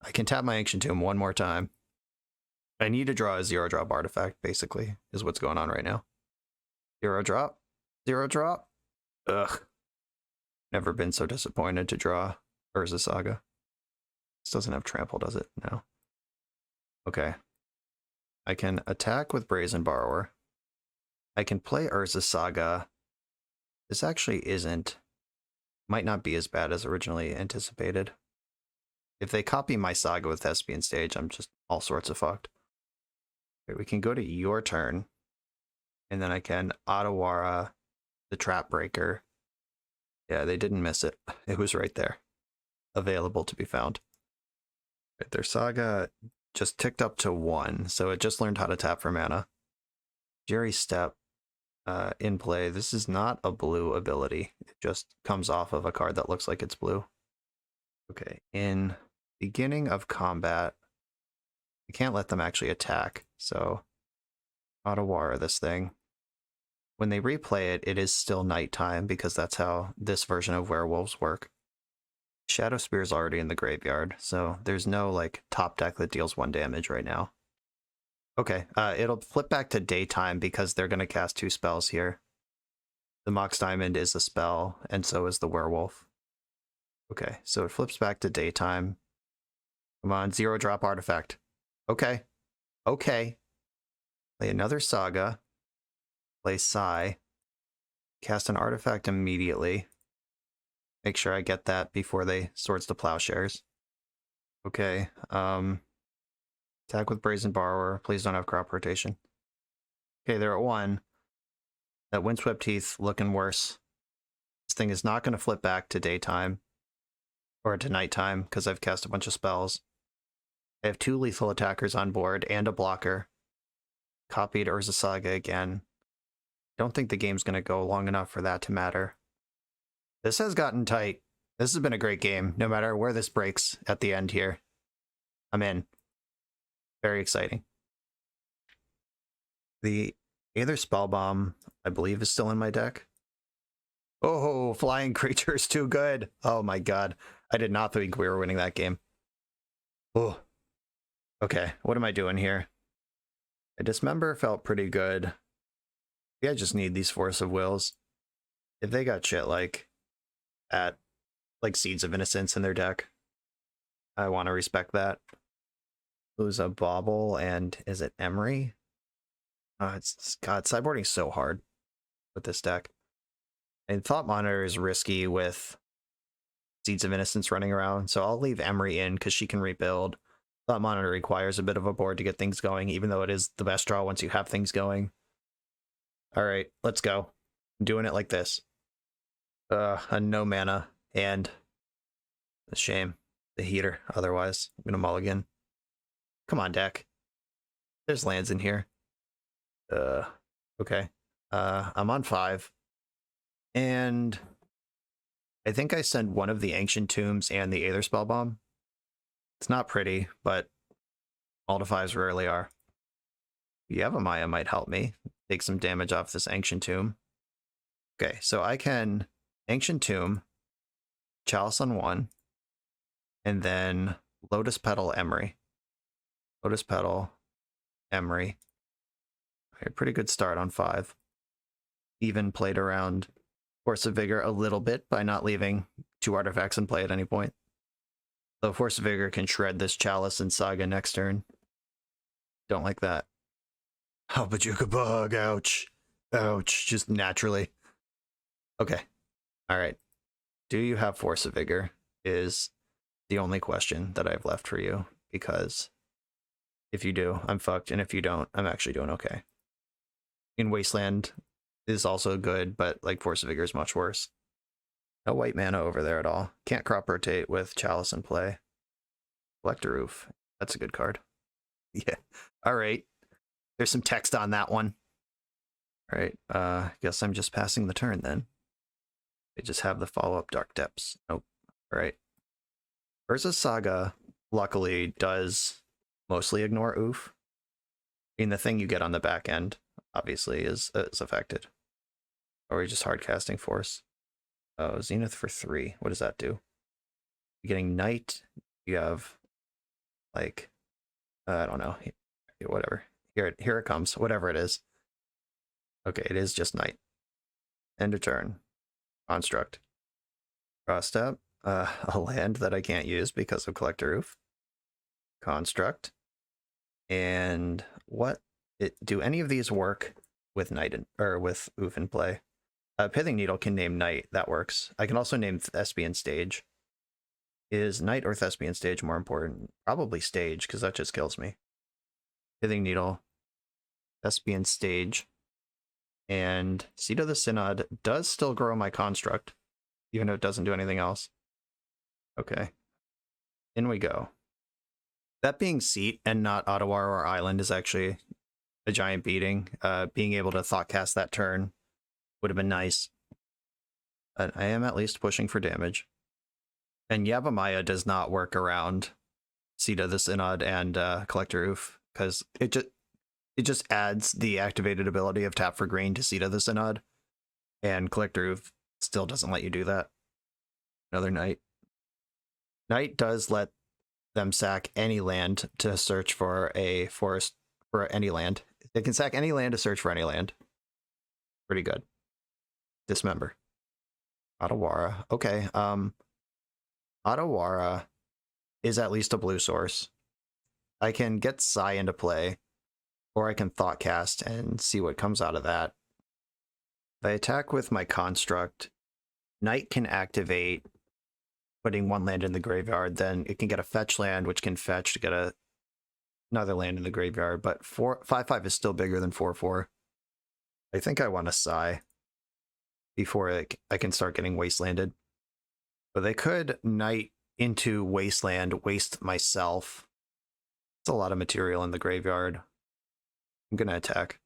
I can tap my Ancient Tomb one more time. I need to draw a 0-drop artifact, basically, is what's going on right now. 0-drop? 0-drop? Ugh. Never been so disappointed to draw Urza Saga. This doesn't have trample, does it? No. Okay. I can attack with Brazen Borrower. I can play Urza Saga. This actually might not be as bad as originally anticipated. If they copy my Saga with Thespian Stage, I'm just all sorts of fucked. Okay, we can go to your turn. And then I can Otawara the Trap Breaker. Yeah, they didn't miss it. It was right there. Available to be found. Right, their Saga just ticked up to 1, so it just learned how to tap for mana. Jerry Step in play. This is not a blue ability. It just comes off of a card that looks like it's blue. Okay, in beginning of combat, I can't let them actually attack, so Otawara this thing. When they replay it, it is still nighttime because that's how this version of werewolves work. Shadow Spear is already in the graveyard, so there's no like top deck that deals 1 damage right now. Okay, it'll flip back to daytime because they're going to cast 2 spells here. The Mox Diamond is a spell, and so is the werewolf. Okay, so it flips back to daytime. Come on, 0-drop artifact. Okay. Okay. Play another Saga. Play Psy. Cast an artifact immediately. Make sure I get that before they Swords to Plowshares. Okay, attack with Brazen Borrower. Please don't have crop rotation. Okay, they're at 1. That Windswept Teeth looking worse. This thing is not going to flip back to daytime. Or to nighttime, because I've cast a bunch of spells. I have 2 lethal attackers on board, and a blocker. Copied Urza Saga again. Don't think the game's going to go long enough for that to matter. This has gotten tight. This has been a great game, no matter where this breaks at the end here. I'm in. Very exciting. The Aether Spellbomb, I believe, is still in my deck. Oh, flying creature's too good. Oh my god. I did not think we were winning that game. Oh. Okay, what am I doing here? A Dismember felt pretty good. Yeah, I just need these Force of Wills. If they got shit like Seeds of Innocence in their deck, I want to respect that. Lose a Bauble and is it Emery? God, sideboarding is so hard with this deck. And Thought Monitor is risky with Seeds of Innocence running around, so I'll leave Emery in because she can rebuild. Thought Monitor requires a bit of a board to get things going, even though it is the best draw once you have things going. Alright, let's go. I'm doing it like this. A no mana, and a shame. The heater, otherwise. I'm gonna mulligan. Come on, deck. There's lands in here. Okay. I'm on 5. And I think I send one of the Ancient Tombs and the Aether Spell Bomb. It's not pretty, but all to 5s rarely are. Yavimaya might help me take some damage off this Ancient Tomb. Okay, so I can Ancient Tomb, Chalice on 1, and then Lotus Petal Emery. Lotus Petal, Emery. Okay, pretty good start on 5. Even played around Force of Vigor a little bit by not leaving 2 artifacts in play at any point. So Force of Vigor can shred this Chalice and Saga next turn. Don't like that. Oh, Bajuka Bug, ouch. Ouch, just naturally. Okay, alright. Do you have Force of Vigor is the only question that I've left for you, because if you do, I'm fucked, and if you don't, I'm actually doing okay. In Wasteland is also good, but like Force of Vigor is much worse. No white mana over there at all. Can't crop rotate with Chalice in play. Collector Roof. That's a good card. Yeah. Alright. There's some text on that one. Alright. Guess I'm just passing the turn then. I just have the follow-up Dark Depths. Nope. Alright. Urza's Saga, luckily, does mostly ignore Oof. I mean, the thing you get on the back end, obviously, is affected. Or are you just hard casting Force? Oh, Zenith for 3. What does that do? You're getting Knight. You have, like, I don't know. Whatever. Here it comes. Whatever it is. Okay, it is just Knight. End of turn. Construct. Draw step. A land that I can't use because of Collector Roof. Construct. And what? Do any of these work with Knight or with Oof in play? Pithing Needle can name Knight. That works. I can also name Thespian Stage. Is Knight or Thespian Stage more important? Probably Stage, because that just kills me. Pithing Needle. Thespian Stage. And Seat of the Synod does still grow my construct, even though it doesn't do anything else. Okay. In we go. That being Seat and not Ottawara or Island is actually a giant beating. Being able to thought cast that turn would have been nice. But I am at least pushing for damage. And Yavimaya does not work around Seat of the Synod and Collector Roof, because it just adds the activated ability of tap for green to Seat of the Synod, and Collector Roof still doesn't let you do that. Another Knight. Knight does let them sack any land to search for a forest for any land. They can sack any land to search for any land. Pretty good. Dismember. Ottawara. Okay. Ottawara is at least a blue source. I can get Psy into play, or I can thought cast and see what comes out of that. If I attack with my construct, Knight can activate putting 1 land in the graveyard, then it can get a fetch land, which can fetch to get another land in the graveyard, but 5/5 is still bigger than 4/4. I think I want to Psy before I can start getting wastelanded. But they could Knight into Wasteland, waste myself. It's a lot of material in the graveyard. I'm going to attack.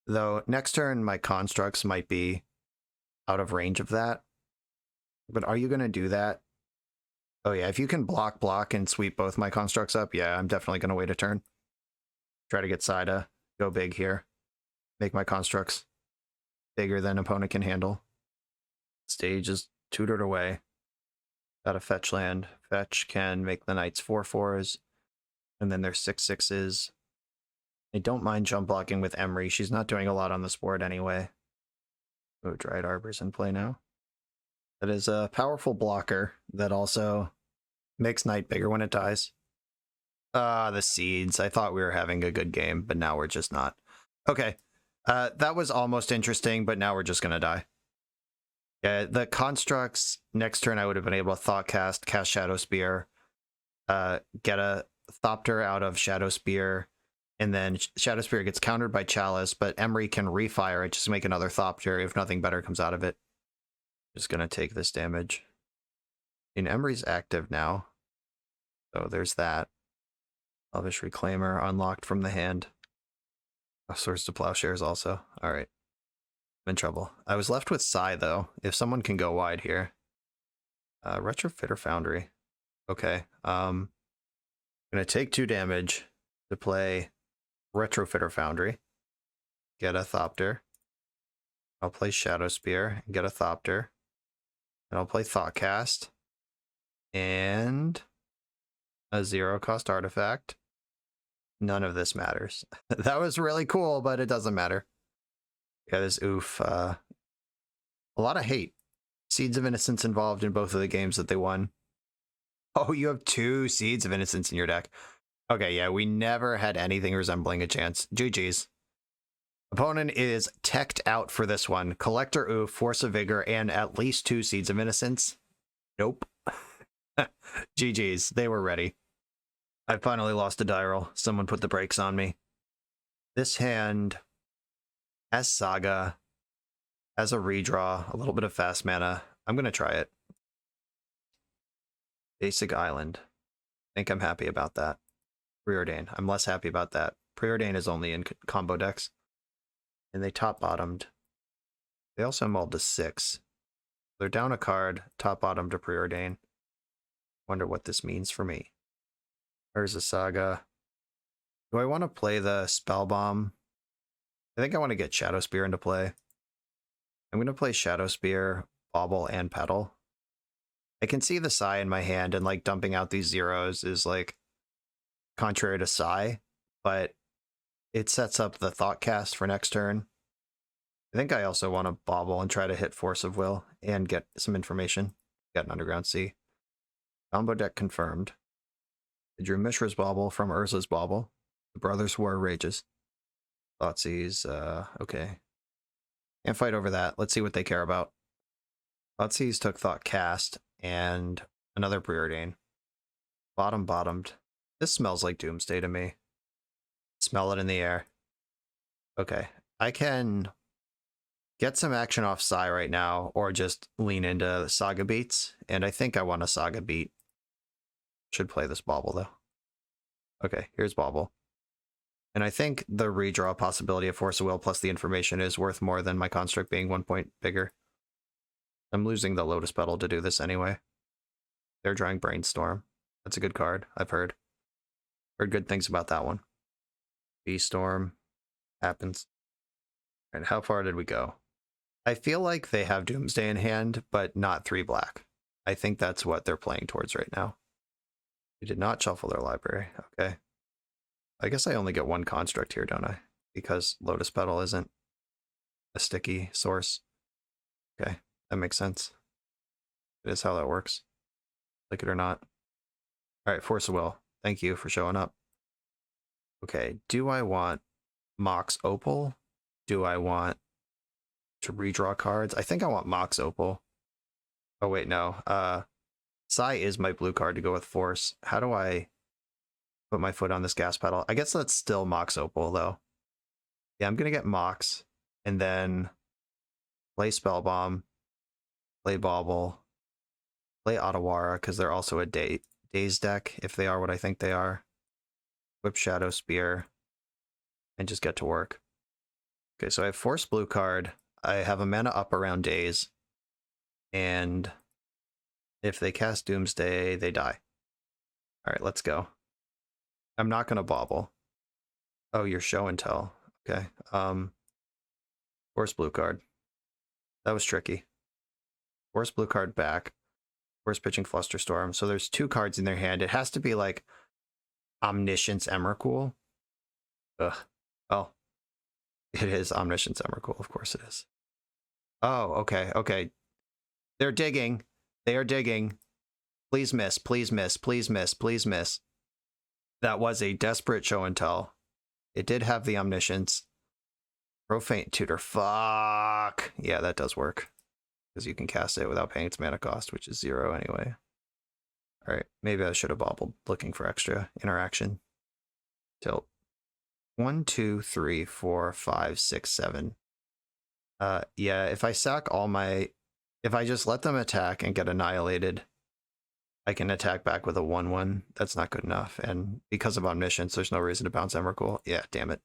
Though next turn, my constructs might be out of range of that. But are you going to do that? Oh yeah, if you can block, and sweep both my constructs up, yeah, I'm definitely going to wait a turn. Try to get Psy to go big here. Make my constructs bigger than opponent can handle. Stage is tutored away. Got a fetch land. Fetch can make the Knights 4/4s. And then there's 6/6s. I don't mind jump blocking with Emery. She's not doing a lot on this board anyway. Oh, Dried Arbor's in play now. That is a powerful blocker that also makes Knight bigger when it dies. The seeds. I thought we were having a good game, but now we're just not. Okay. That was almost interesting, but now we're just going to die. Yeah, the constructs, next turn I would have been able to thought cast Shadow Spear, get a Thopter out of Shadow Spear, and then Shadow Spear gets countered by Chalice, but Emery can refire it just to make another Thopter if nothing better comes out of it. Just gonna take this damage. And Emery's active now, so there's that. Elvish Reclaimer unlocked from the hand. Oh, Swords to Plowshares also. All right. I'm in trouble. I was left with Psy, though. If someone can go wide here. Retrofitter Foundry. Okay. I'm going to take 2 damage to play Retrofitter Foundry. Get a Thopter. I'll play Shadow Spear and get a Thopter. And I'll play Thoughtcast. And a 0-cost artifact. None of this matters. That was really cool, but it doesn't matter. Yeah, this oof. A lot of hate. Seeds of Innocence involved in both of the games that they won. Oh, you have 2 Seeds of Innocence in your deck. Okay, yeah, we never had anything resembling a chance. GG's. Opponent is teched out for this one. Collector oof, Force of Vigor, and at least 2 Seeds of Innocence. Nope. GG's. They were ready. I finally lost a die roll. Someone put the brakes on me. This hand has Saga, has a redraw, a little bit of fast mana. I'm going to try it. Basic Island. I think I'm happy about that. Preordain. I'm less happy about that. Preordain is only in combo decks. And they top-bottomed. They also mulled to 6. They're down a card, top-bottom to Preordain. Wonder what this means for me. There's a Saga. Do I want to play the Spell Bomb? I think I want to get Shadow Spear into play. I'm going to play Shadow Spear, Bauble, and Petal. I can see the Psy in my hand, and like dumping out these zeros is like contrary to Psy, but it sets up the Thoughtcast for next turn. I think I also want to Bauble and try to hit Force of Will and get some information. Get an Underground Sea. Combo deck confirmed. I drew Mishra's Bauble from Urza's Bauble. The Brothers' War rages. Thoughtseize, okay. Can't fight over that. Let's see what they care about. Thoughtseize took Thoughtcast and another Preordain. Bottomed. This smells like Doomsday to me. Smell it in the air. Okay. I can get some action off Psy right now, or just lean into Saga Beats, and I think I want a Saga Beat. Should play this Bauble, though. Okay, here's Bauble. And I think the redraw possibility of Force of Will plus the information is worth more than my construct being 1 point bigger. I'm losing the Lotus Petal to do this anyway. They're drawing Brainstorm. That's a good card, I've heard. Heard good things about that one. B-Storm. Happens. And how far did we go? I feel like they have Doomsday in hand, but not 3 black. I think that's what they're playing towards right now. We did not shuffle their library. Okay. I guess I only get 1 construct here, don't I? Because Lotus Petal isn't a sticky source. Okay, that makes sense. It is how that works. Like it or not. Alright, Force of Will. Thank you for showing up. Okay, do I want Mox Opal? Do I want to redraw cards? I think I want Mox Opal. Oh wait, no. Psy is my blue card to go with Force. How do I put my foot on this gas pedal? I guess that's still Mox Opal, though. Yeah, I'm going to get Mox, and then play Spellbomb, play Bauble, play Otawara, because they're also a Daze deck, if they are what I think they are. Whip Shadow Spear, and just get to work. Okay, so I have Force blue card. I have a mana up around Daze, and if they cast Doomsday, they die. Alright, let's go. I'm not going to Bauble. Oh, you're Show and Tell. Okay. Force blue card. That was tricky. Force blue card back. Force pitching Flusterstorm. So there's 2 cards in their hand. It has to be like Omniscience Emrakul. Ugh. Oh. It is Omniscience Emrakul. Of course it is. Oh, okay. Okay. They're digging. They are digging. Please miss. Please miss. Please miss. Please miss. That was a desperate Show and Tell. It did have the Omniscience. Profane Tutor. Fuck. Yeah, that does work. Because you can cast it without paying its mana cost, which is 0 anyway. Alright, maybe I should have bobbled looking for extra interaction. Tilt. 1, 2, 3, 4, 5, 6, 7. Yeah, if I sack all my... If I just let them attack and get annihilated, I can attack back with a 1/1. That's not good enough. And because of Omniscience, there's no reason to bounce Emrakul. Yeah, damn it.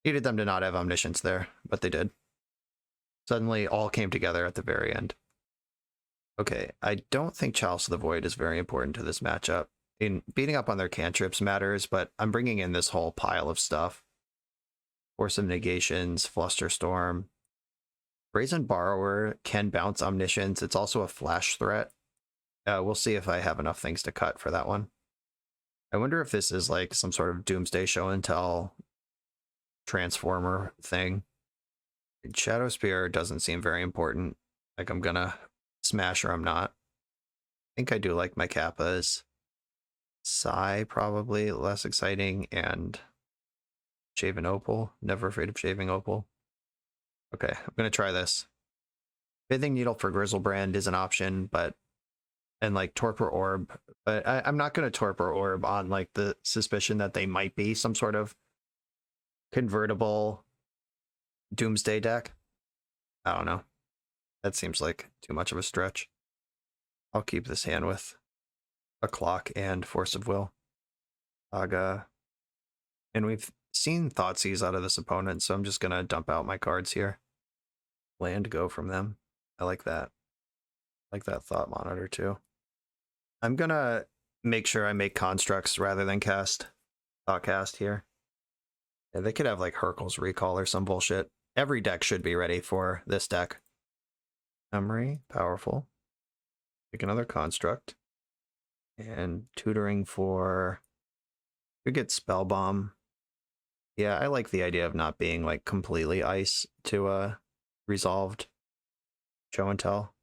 Needed them to not have Omniscience there, but they did. Suddenly all came together at the very end. Okay, I don't think Chalice of the Void is very important to this matchup. In beating up on their cantrips matters, but I'm bringing in this whole pile of stuff. Force of Negations, Flusterstorm. Brazen Borrower can bounce Omniscience. It's also a flash threat. We'll see if I have enough things to cut for that one. I wonder if this is like some sort of Doomsday Show and Tell Transformer thing. Shadow Spear doesn't seem very important. Like I'm gonna smash or I'm not. I think I do like my Kappas. Psy probably less exciting, and Shaven Opal. Never afraid of Shaving Opal. Okay, I'm gonna try this. Bathing Needle for Grizzlebrand is an option, but and like Torpor Orb, but I'm not gonna Torpor Orb on like the suspicion that they might be some sort of convertible Doomsday deck. I don't know. That seems like too much of a stretch. I'll keep this hand with a Clock and Force of Will. Saga. And we've seen Thoughtseize out of this opponent, so I'm just gonna dump out my cards here. Land go from them. I like that. I like that Thought Monitor too. I'm gonna make sure I make constructs rather than cast Thoughtcast here. Yeah, they could have like Hercule's Recall or some bullshit. Every deck should be ready for this deck. Memory, powerful. Pick another construct. And tutoring for... We get Spell Bomb. Yeah, I like the idea of not being like completely ice to resolved show and tell.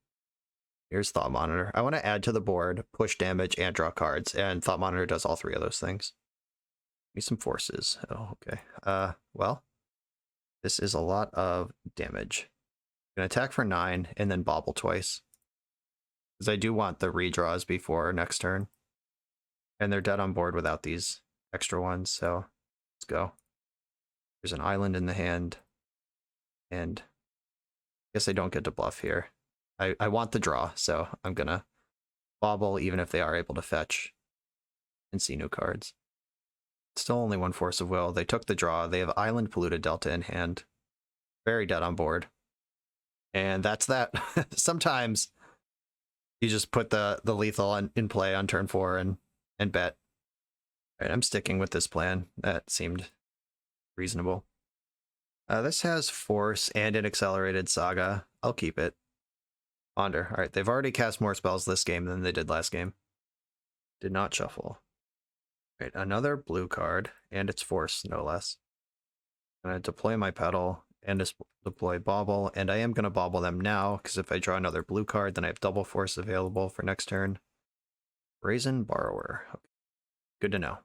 Here's Thought Monitor. I want to add to the board, push damage, and draw cards, and Thought Monitor does all three of those things. Give me some forces. Oh, okay. Well, this is a lot of damage. I'm gonna attack for 9 and then bobble twice. Because I do want the redraws before next turn. And they're dead on board without these extra ones, so let's go. There's an island in the hand. And I guess I don't get to bluff here. I want the draw, so I'm gonna bobble even if they are able to fetch and see new cards. Still only one Force of Will. They took the draw. They have Island Polluted Delta in hand. Very dead on board. And that's that. Sometimes you just put the lethal in play on turn 4 and bet. All right, I'm sticking with this plan. That seemed reasonable. This has Force and an Accelerated Saga. I'll keep it. Ponder. All right, they've already cast more spells this game than they did last game. Did not shuffle. All right, another blue card, and it's Force, no less. I'm going to deploy my Petal and deploy Bauble, and I am going to Bauble them now, because if I draw another blue card, then I have double Force available for next turn. Brazen Borrower. Okay. Good to know.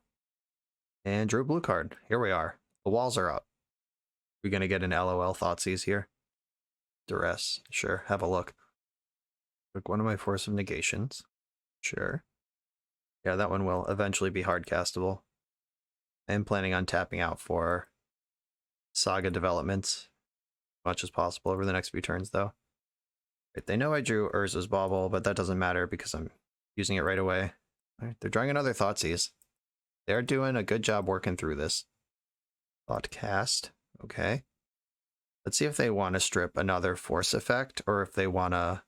And drew a blue card. Here we are. The walls are up. We're going to get an LOL Thoughtseize here. Duress. Sure, have a look. Took one of my Force of Negations. Sure. Yeah, that one will eventually be hard castable. I am planning on tapping out for Saga developments as much as possible over the next few turns, though. Right, they know I drew Urza's Bauble, but that doesn't matter because I'm using it right away. All right, they're drawing another Thoughtseize. They're doing a good job working through this. Thoughtcast. Okay. Let's see if they want to strip another Force effect or if they want to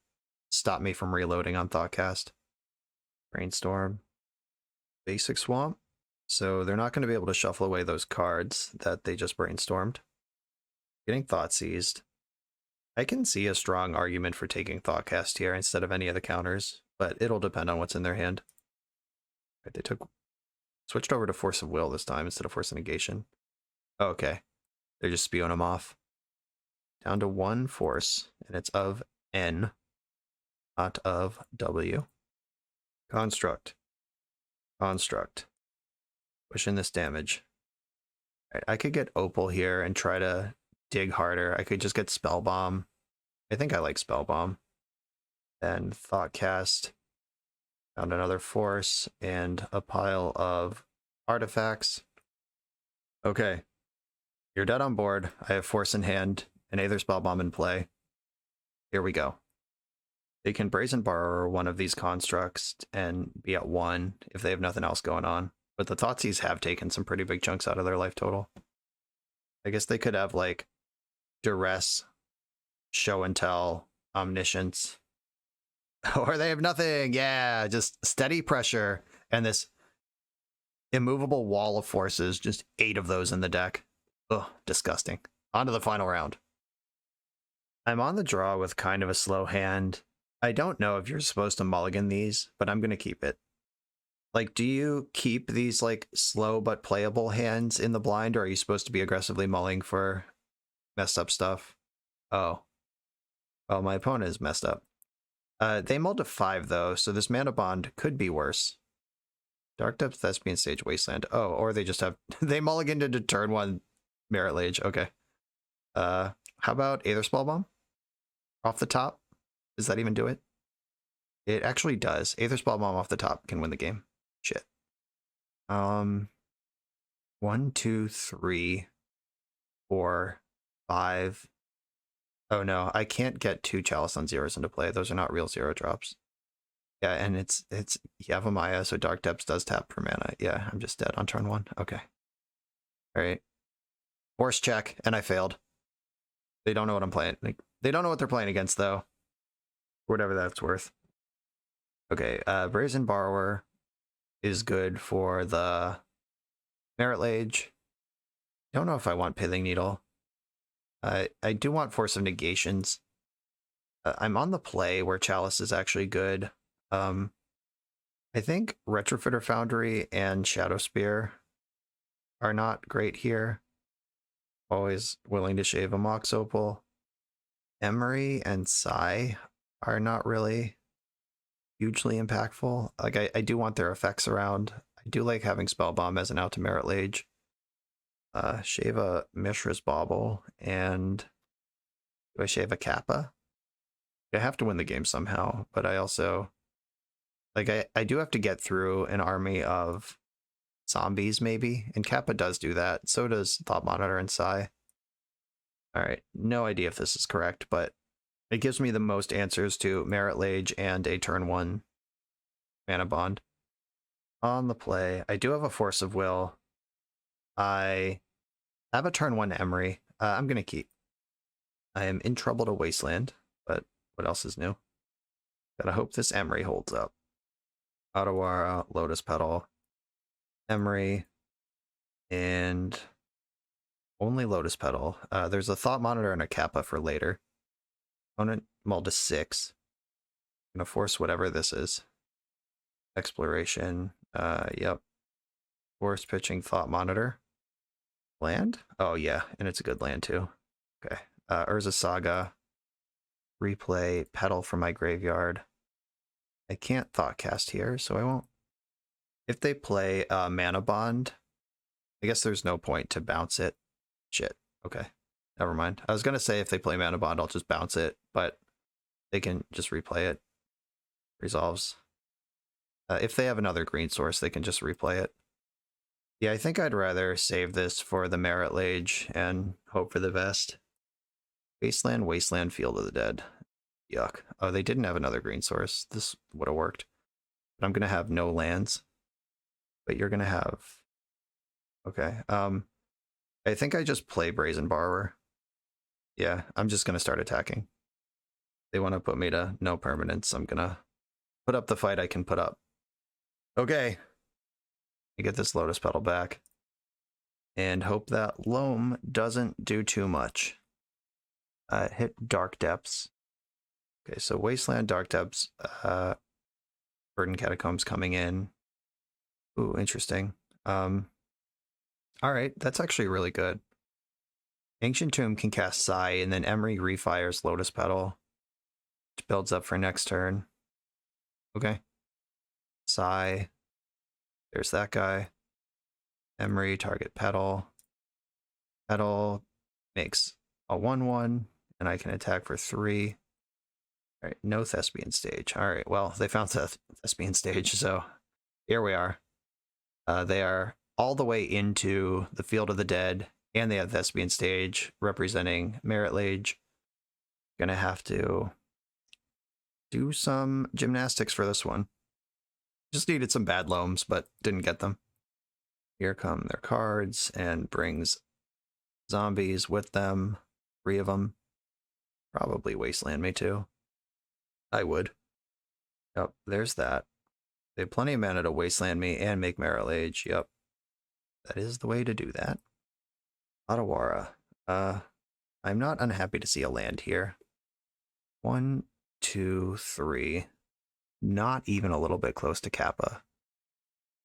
stop me from reloading on Thoughtcast. Brainstorm. Basic Swamp. So they're not going to be able to shuffle away those cards that they just brainstormed. Getting Thoughtseized. I can see a strong argument for taking Thoughtcast here instead of any of the counters, but it'll depend on what's in their hand. Right, they switched over to Force of Will this time instead of Force of Negation. Oh, okay. They're just spewing them off. Down to one Force, and it's of N, not of W. Construct. Construct. Push in this damage. Right, I could get Opal here and try to dig harder. I could just get Spell Bomb. I think I like Spell Bomb. Then Thoughtcast. Found another Force and a pile of artifacts. Okay. You're dead on board. I have Force in hand and Aether Spell Bomb in play. Here we go. They can Brazen Borrower one of these constructs and be at 1 if they have nothing else going on. But the Thoughtseize have taken some pretty big chunks out of their life total. I guess they could have like duress, show and tell, omniscience. Or they have nothing. Yeah, just steady pressure and this immovable wall of forces. Just 8 of those in the deck. Ugh, disgusting. On to the final round. I'm on the draw with kind of a slow hand. I don't know if you're supposed to mulligan these, but I'm going to keep it. Like, do you keep these like slow but playable hands in the blind, or are you supposed to be aggressively mulling for messed up stuff? Oh. Well, my opponent is messed up. They mulled to 5 though, so this mana bond could be worse. Dark Depth, Thespian Stage, Wasteland. Oh, or they just have they mulliganed into turn 1 Merit Lage. Okay. How about Aether Spell Bomb? Off the top? Does that even do it? It actually does. Aether Spell Bomb off the top can win the game. Shit. 1, 2, 3, 4, 5. Oh no, I can't get 2 Chalice on zeros into play. Those are not real 0 drops. Yeah, and it's Yavimaya, so Dark Depths does tap for mana. Yeah, I'm just dead on turn 1. Okay. Alright. Force check, and I failed. They don't know what I'm playing. Like, they don't know what they're playing against, though. Whatever that's worth. Okay, Brazen Borrower is good for the Merit Lage. Don't know if I want Pithing Needle. I do want Force of Negations. I'm on the play where Chalice is actually good. I think Retrofitter Foundry and Shadow Spear are not great here. Always willing to shave a Mox Opal. Emery and Psy are not really hugely impactful. Like, I do want their effects around. I do like having Spellbomb as an out to Merit Lage. Shave a Mishra's Bauble, and do I shave a Kappa? I have to win the game somehow, but I also, like, I do have to get through an army of zombies, maybe, and Kappa does do that. So does Thought Monitor and Psy. Alright, no idea if this is correct, but it gives me the most answers to Merit Lage and a turn 1 mana bond. On the play, I do have a Force of Will. I have a turn 1 Emery. I'm going to keep. I am in trouble to Wasteland, but what else is new? Gotta hope this Emery holds up. Otawara, Lotus Petal, Emery, and only Lotus Petal. There's a Thought Monitor and a Kappa for later. Opponent mulled to 6. I'm gonna force whatever this is. Exploration. Yep. Force pitching Thought Monitor. Land? Oh yeah, and it's a good land too. Okay. Urza Saga. Replay Petal from my graveyard. I can't Thought Cast here, so I won't. If they play Mana Bond, I guess there's no point to bounce it. Shit. Okay. Never mind. I was gonna say if they play Mana Bond, I'll just bounce it, but they can just replay it. Resolves. If they have another green source, they can just replay it. Yeah, I think I'd rather save this for the Merit Lage and hope for the best. Wasteland, Wasteland, Field of the Dead. Yuck. Oh, they didn't have another green source. This would have worked. But I'm going to have no lands. But you're going to have... Okay. I think I just play Brazen Borrower. Yeah, I'm just going to start attacking. They want to put me to no permanence. I'm going to put up the fight I can put up. Okay. I get this Lotus Petal back. And hope that Loam doesn't do too much. Hit Dark Depths. Okay, so Wasteland, Dark Depths, Verdant Catacombs coming in. Ooh, interesting. Alright, that's actually really good. Ancient Tomb can cast Psy, and then Emery refires Lotus Petal, which builds up for next turn. Okay. Psy. There's that guy. Emery, target Petal. Petal makes a 1/1, and I can attack for 3. Alright, no Thespian Stage. Alright, well, they found the Thespian Stage, so here we are. They are all the way into the Field of the Dead, and they have Thespian Stage representing Merit Lage. Gonna have to do some gymnastics for this one. Just needed some bad loams, but didn't get them. Here come their cards, and brings zombies with them, 3 of them. Probably wasteland me too. I would. Yep, there's that. They have plenty of mana to wasteland me and make Meryl Age. Yep. That is the way to do that. Otawara. I'm not unhappy to see a land here. 1, 2, 3. Not even a little bit close to Kappa.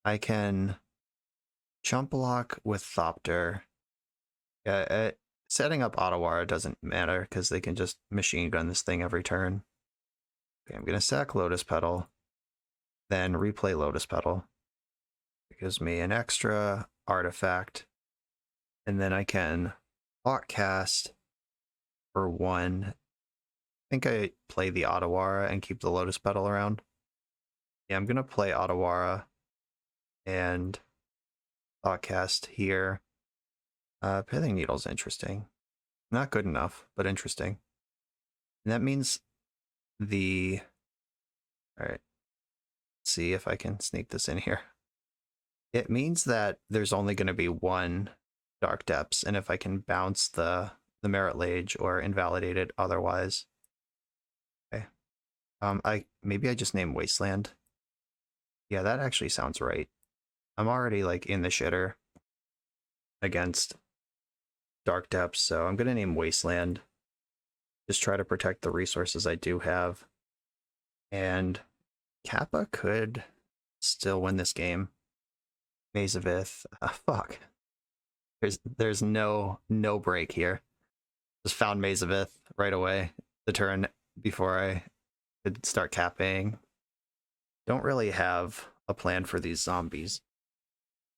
I can chump block with Thopter. Setting up Otawara doesn't matter because they can just machine gun this thing every turn. Okay, I'm going to sack Lotus Petal, then replay Lotus Petal. It gives me an extra artifact, and then I can Hawk Cast for 1. I think I play the Otawara and keep the Lotus Petal around. Yeah, I'm going to play Otawara and Hawk Cast here. Pithing Needle's interesting. Not good enough, but interesting. And that means the... Alright. See if I can sneak this in here. It means that there's only going to be 1 Dark Depths, and if I can bounce the Merit Lage or invalidate it otherwise. Okay. Maybe I just name Wasteland. Yeah, that actually sounds right. I'm already like in the shitter against Dark Depths, so I'm gonna name Wasteland. Just try to protect the resources I do have. And Kappa could still win this game. Maze of Ith. Fuck. There's no break here. Just found Maze of Ith right away. The turn before I could start capping. Don't really have a plan for these zombies.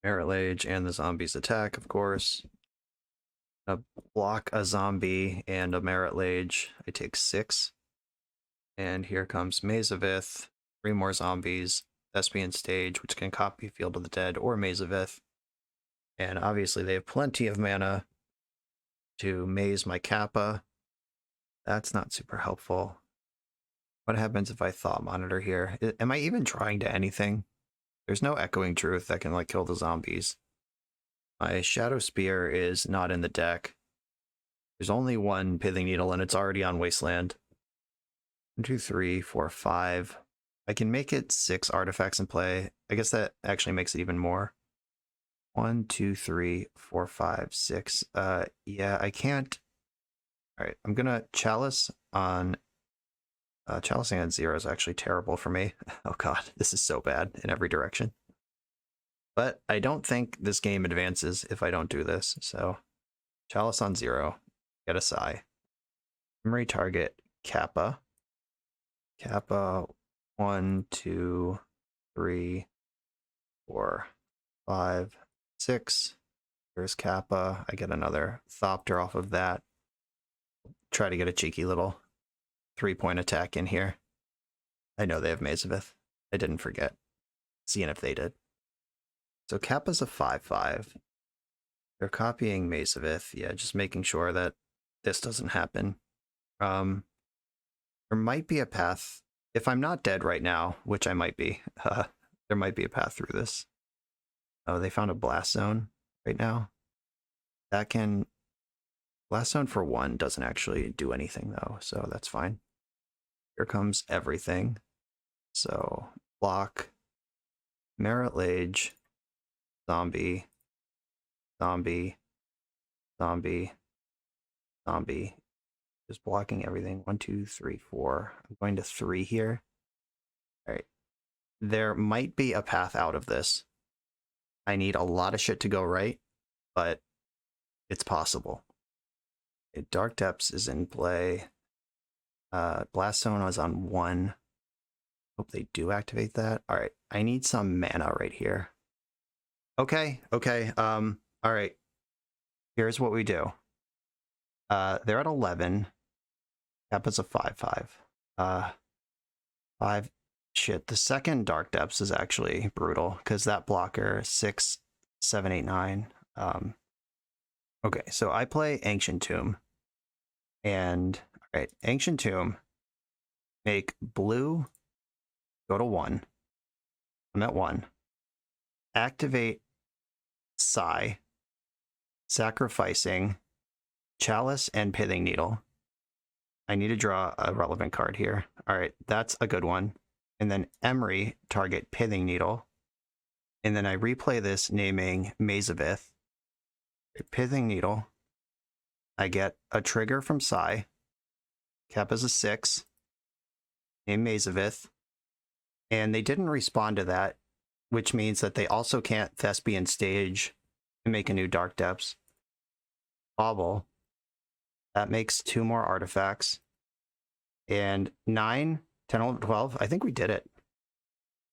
Merit Lage and the zombies attack, of course. Block a zombie and a Merit Lage. I take 6. And here comes Maze of Ith. 3 more zombies. Thespian Stage, which can copy Field of the Dead or Maze of Ith. And obviously they have plenty of mana to maze my Kappa. That's not super helpful. What happens if I Thought Monitor here? Am I even trying to anything? There's no Echoing Truth that can like kill the zombies. My Shadow Spear is not in the deck. There's only 1 Pithing Needle and it's already on Wasteland. 1, 2, 3, 4, 5. I can make it 6 artifacts in play. I guess that actually makes it even more. 1, 2, 3, 4, 5, 6. Yeah, I can't. Alright, I'm gonna Chalice on... Chalicing on 0 is actually terrible for me. Oh god, this is so bad in every direction. But I don't think this game advances if I don't do this, so... Chalice on 0. Get a Psy. Memory target Kappa. Kappa 1, 2, 3, 4, 5, 6. There's Kappa. I get another Thopter off of that. Try to get a cheeky little 3-point attack in here. I know they have Maze of Ith. I didn't forget. Seeing if they did. So Kappa's a 5/5. They're copying Maze of Ith. Yeah, just making sure that this doesn't happen. There might be a path. If I'm not dead right now, which I might be, there might be a path through this. Oh, they found a Blast Zone right now. That can... Blast Zone for 1 doesn't actually do anything though, so that's fine. Here comes everything. So, block, Merit Lage, zombie, zombie, zombie, zombie. Just blocking everything. 1, 2, 3, 4. I'm going to 3 here. Alright. There might be a path out of this. I need a lot of shit to go right, but it's possible. Dark Depths is in play. Blast Zone is on 1. Hope they do activate that. Alright, I need some mana right here. Okay. Alright. Here's what we do. They're at 11. Kappa's a 5/5. 5. Shit, the second Dark Depths is actually brutal, because that blocker, 6, 7, 8, 9. Okay, so I play Ancient Tomb. And, alright, Ancient Tomb. Make blue go to 1. I'm at 1. Activate Psy. Sacrificing Chalice and Pithing Needle. I need to draw a relevant card here. All right, that's a good one. And then Emery, target Pithing Needle. And then I replay this naming Mazavith. Pithing Needle. I get a trigger from Sai. Kappa's a 6. Name Mazavith. And they didn't respond to that, which means that they also can't Thespian Stage and make a new Dark Depths. Bobble. That makes 2 more artifacts. And 9, 10, 11, 12. I think we did it.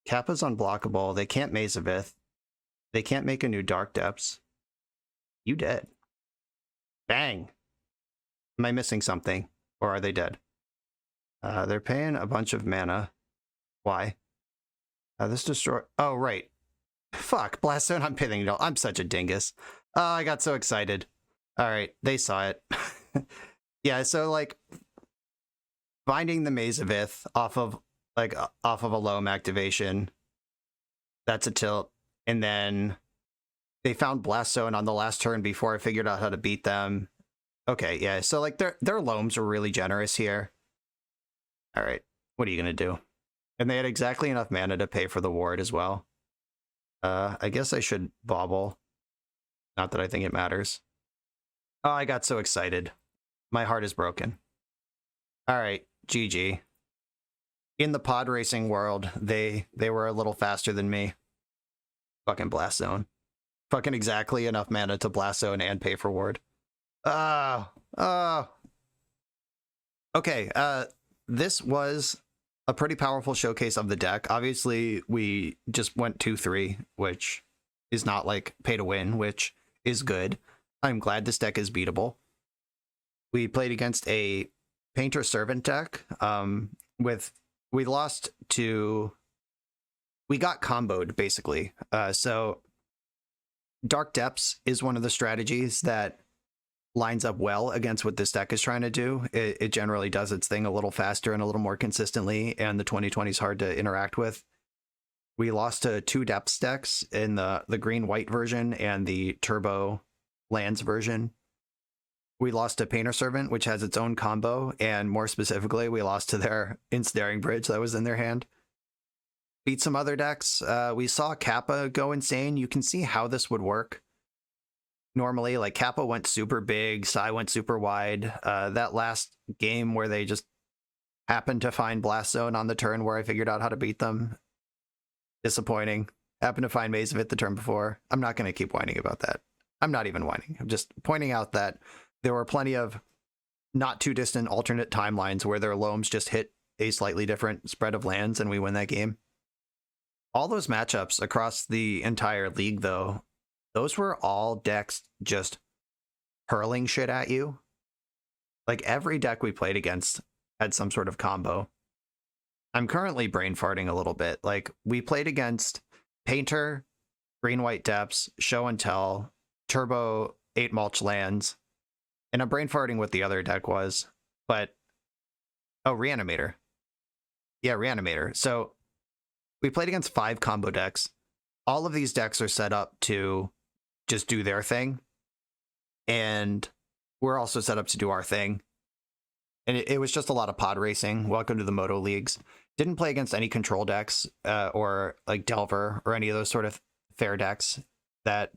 Kappa's unblockable. They can't Mazavith. They can't make a new Dark Depths. You did. Bang. Am I missing something? Or are they dead? They're paying a bunch of mana. Why? This destroy... Oh, right. Fuck. Blastone on Pithing Needle. I'm such a dingus. Oh, I got so excited. All right. They saw it. Yeah, so, like, finding the Mazavith off of a loam activation, that's a tilt. And then they found Blastone on the last turn before I figured out how to beat them. Okay, yeah, so, like, their loams were really generous here. All right, what are you going to do? And they had exactly enough mana to pay for the ward as well. I guess I should bobble. Not that I think it matters. Oh, I got so excited. My heart is broken. All right, GG. In the pod racing world, they were a little faster than me. Fucking Blast Zone. Fucking exactly enough mana to Blast Zone and pay for ward. Okay, this was a pretty powerful showcase of the deck. Obviously, we just went 2-3, which is not like pay to win, which is good. I'm glad this deck is beatable. We played against a Painter Servant deck. We lost to... We got comboed, basically. So Dark Depths is one of the strategies that lines up well against what this deck is trying to do. It generally does its thing a little faster and a little more consistently, and the 2020 is hard to interact with. We lost to 2 Depths decks in the green-white version and the Turbo Lands version. We lost to Painter Servant, which has its own combo, and more specifically, we lost to their Ensnaring Bridge that was in their hand. Beat some other decks. We saw Kappa go insane. You can see how this would work. Normally, like, Kappa went super big, Sai went super wide. That last game where they just happened to find Blast Zone on the turn where I figured out how to beat them. Disappointing. Happened to find Mazavith the turn before. I'm not going to keep whining about that. I'm not even whining. I'm just pointing out that there were plenty of not too distant alternate timelines where their loams just hit a slightly different spread of lands and we win that game. All those matchups across the entire league, though, those were all decks just hurling shit at you. Like, every deck we played against had some sort of combo. I'm currently brain farting a little bit. Like, we played against Painter, Green-White Depths, Show and Tell, Turbo 8 Mulch Lands, and I'm brain farting what the other deck was, but... Oh, Reanimator. Yeah, Reanimator. So, we played against 5 combo decks. All of these decks are set up to just do their thing, and we're also set up to do our thing. And it was just a lot of pod racing. Welcome to the Moto Leagues. Didn't play against any control decks or like Delver or any of those sort of fair decks that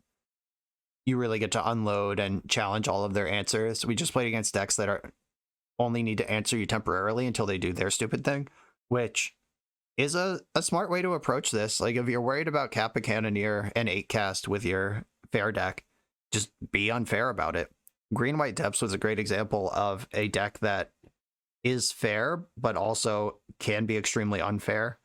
you really get to unload and challenge all of their answers. We just played against decks that only need to answer you temporarily until they do their stupid thing, which is a smart way to approach this. Like, if you're worried about Kappa Cannoneer and 8-cast with your fair deck, just be unfair about it. Green-White Depths was a great example of a deck that is fair, but also can be extremely unfair.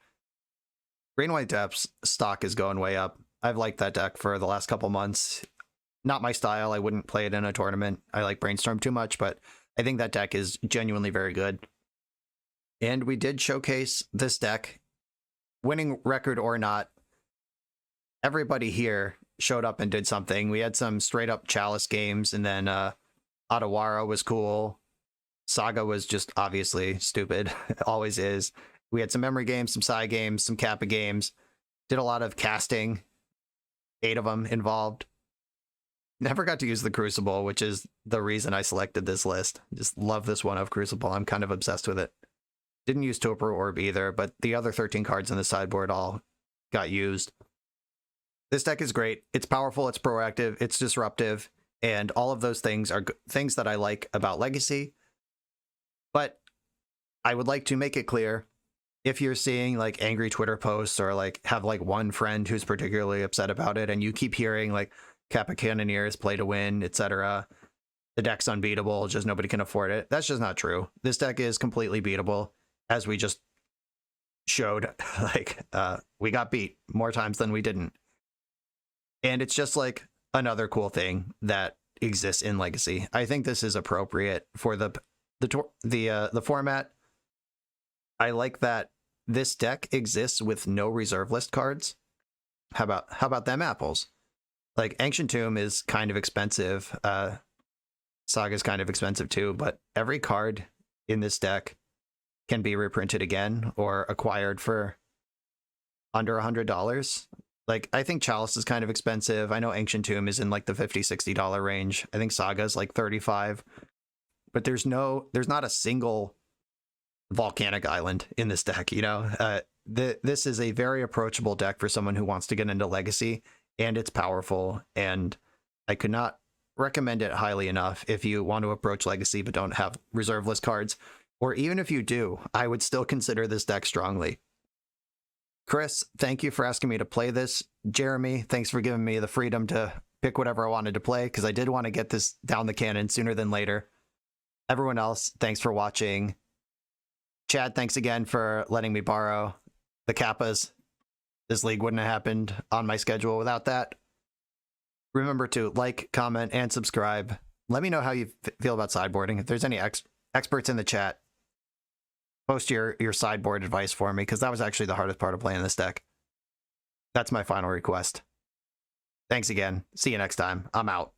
Green-White Depths stock is going way up. I've liked that deck for the last couple months. Not my style. I wouldn't play it in a tournament. I like Brainstorm too much, but I think that deck is genuinely very good. And we did showcase this deck. Winning record or not, everybody here showed up and did something. We had some straight up Chalice games, and then Adawara was cool. Saga was just obviously stupid. It always is. We had some memory games, some Sai games, some Kappa games. Did a lot of casting. 8 of them involved. Never got to use the Crucible, which is the reason I selected this list. Just love this one of Crucible. I'm kind of obsessed with it. Didn't use Toper Orb either, but the other 13 cards in the sideboard all got used. This deck is great. It's powerful, it's proactive, it's disruptive, and all of those things are things that I like about Legacy. But I would like to make it clear, if you're seeing like angry Twitter posts or like have like one friend who's particularly upset about it, and you keep hearing like Kappa Cannoneer is play to win, etc., the deck's unbeatable, just nobody can afford it. That's just not true. This deck is completely beatable, as we just showed. Like, we got beat more times than we didn't. And it's just like another cool thing that exists in Legacy. I think this is appropriate for the format. I like that this deck exists with no reserve list cards. How about them apples? Like, Ancient Tomb is kind of expensive. Saga's kind of expensive too, but every card in this deck can be reprinted again or acquired for under $100. Like, I think Chalice is kind of expensive. I know Ancient Tomb is in like the $50-$60 range. I think Saga's like $35. But there's not a single volcanic island in this deck, you know? This is a very approachable deck for someone who wants to get into Legacy, and it's powerful, and I could not recommend it highly enough if you want to approach Legacy but don't have reserve list cards. Or even if you do, I would still consider this deck strongly. Chris, thank you for asking me to play this. Jeremy, thanks for giving me the freedom to pick whatever I wanted to play, because I did want to get this down the cannon sooner than later. Everyone else, thanks for watching. Chad, thanks again for letting me borrow the Kappas. This league wouldn't have happened on my schedule without that. Remember to like, comment, and subscribe. Let me know how you feel about sideboarding. If there's any experts in the chat, post your sideboard advice for me, because that was actually the hardest part of playing this deck. That's my final request. Thanks again. See you next time. I'm out.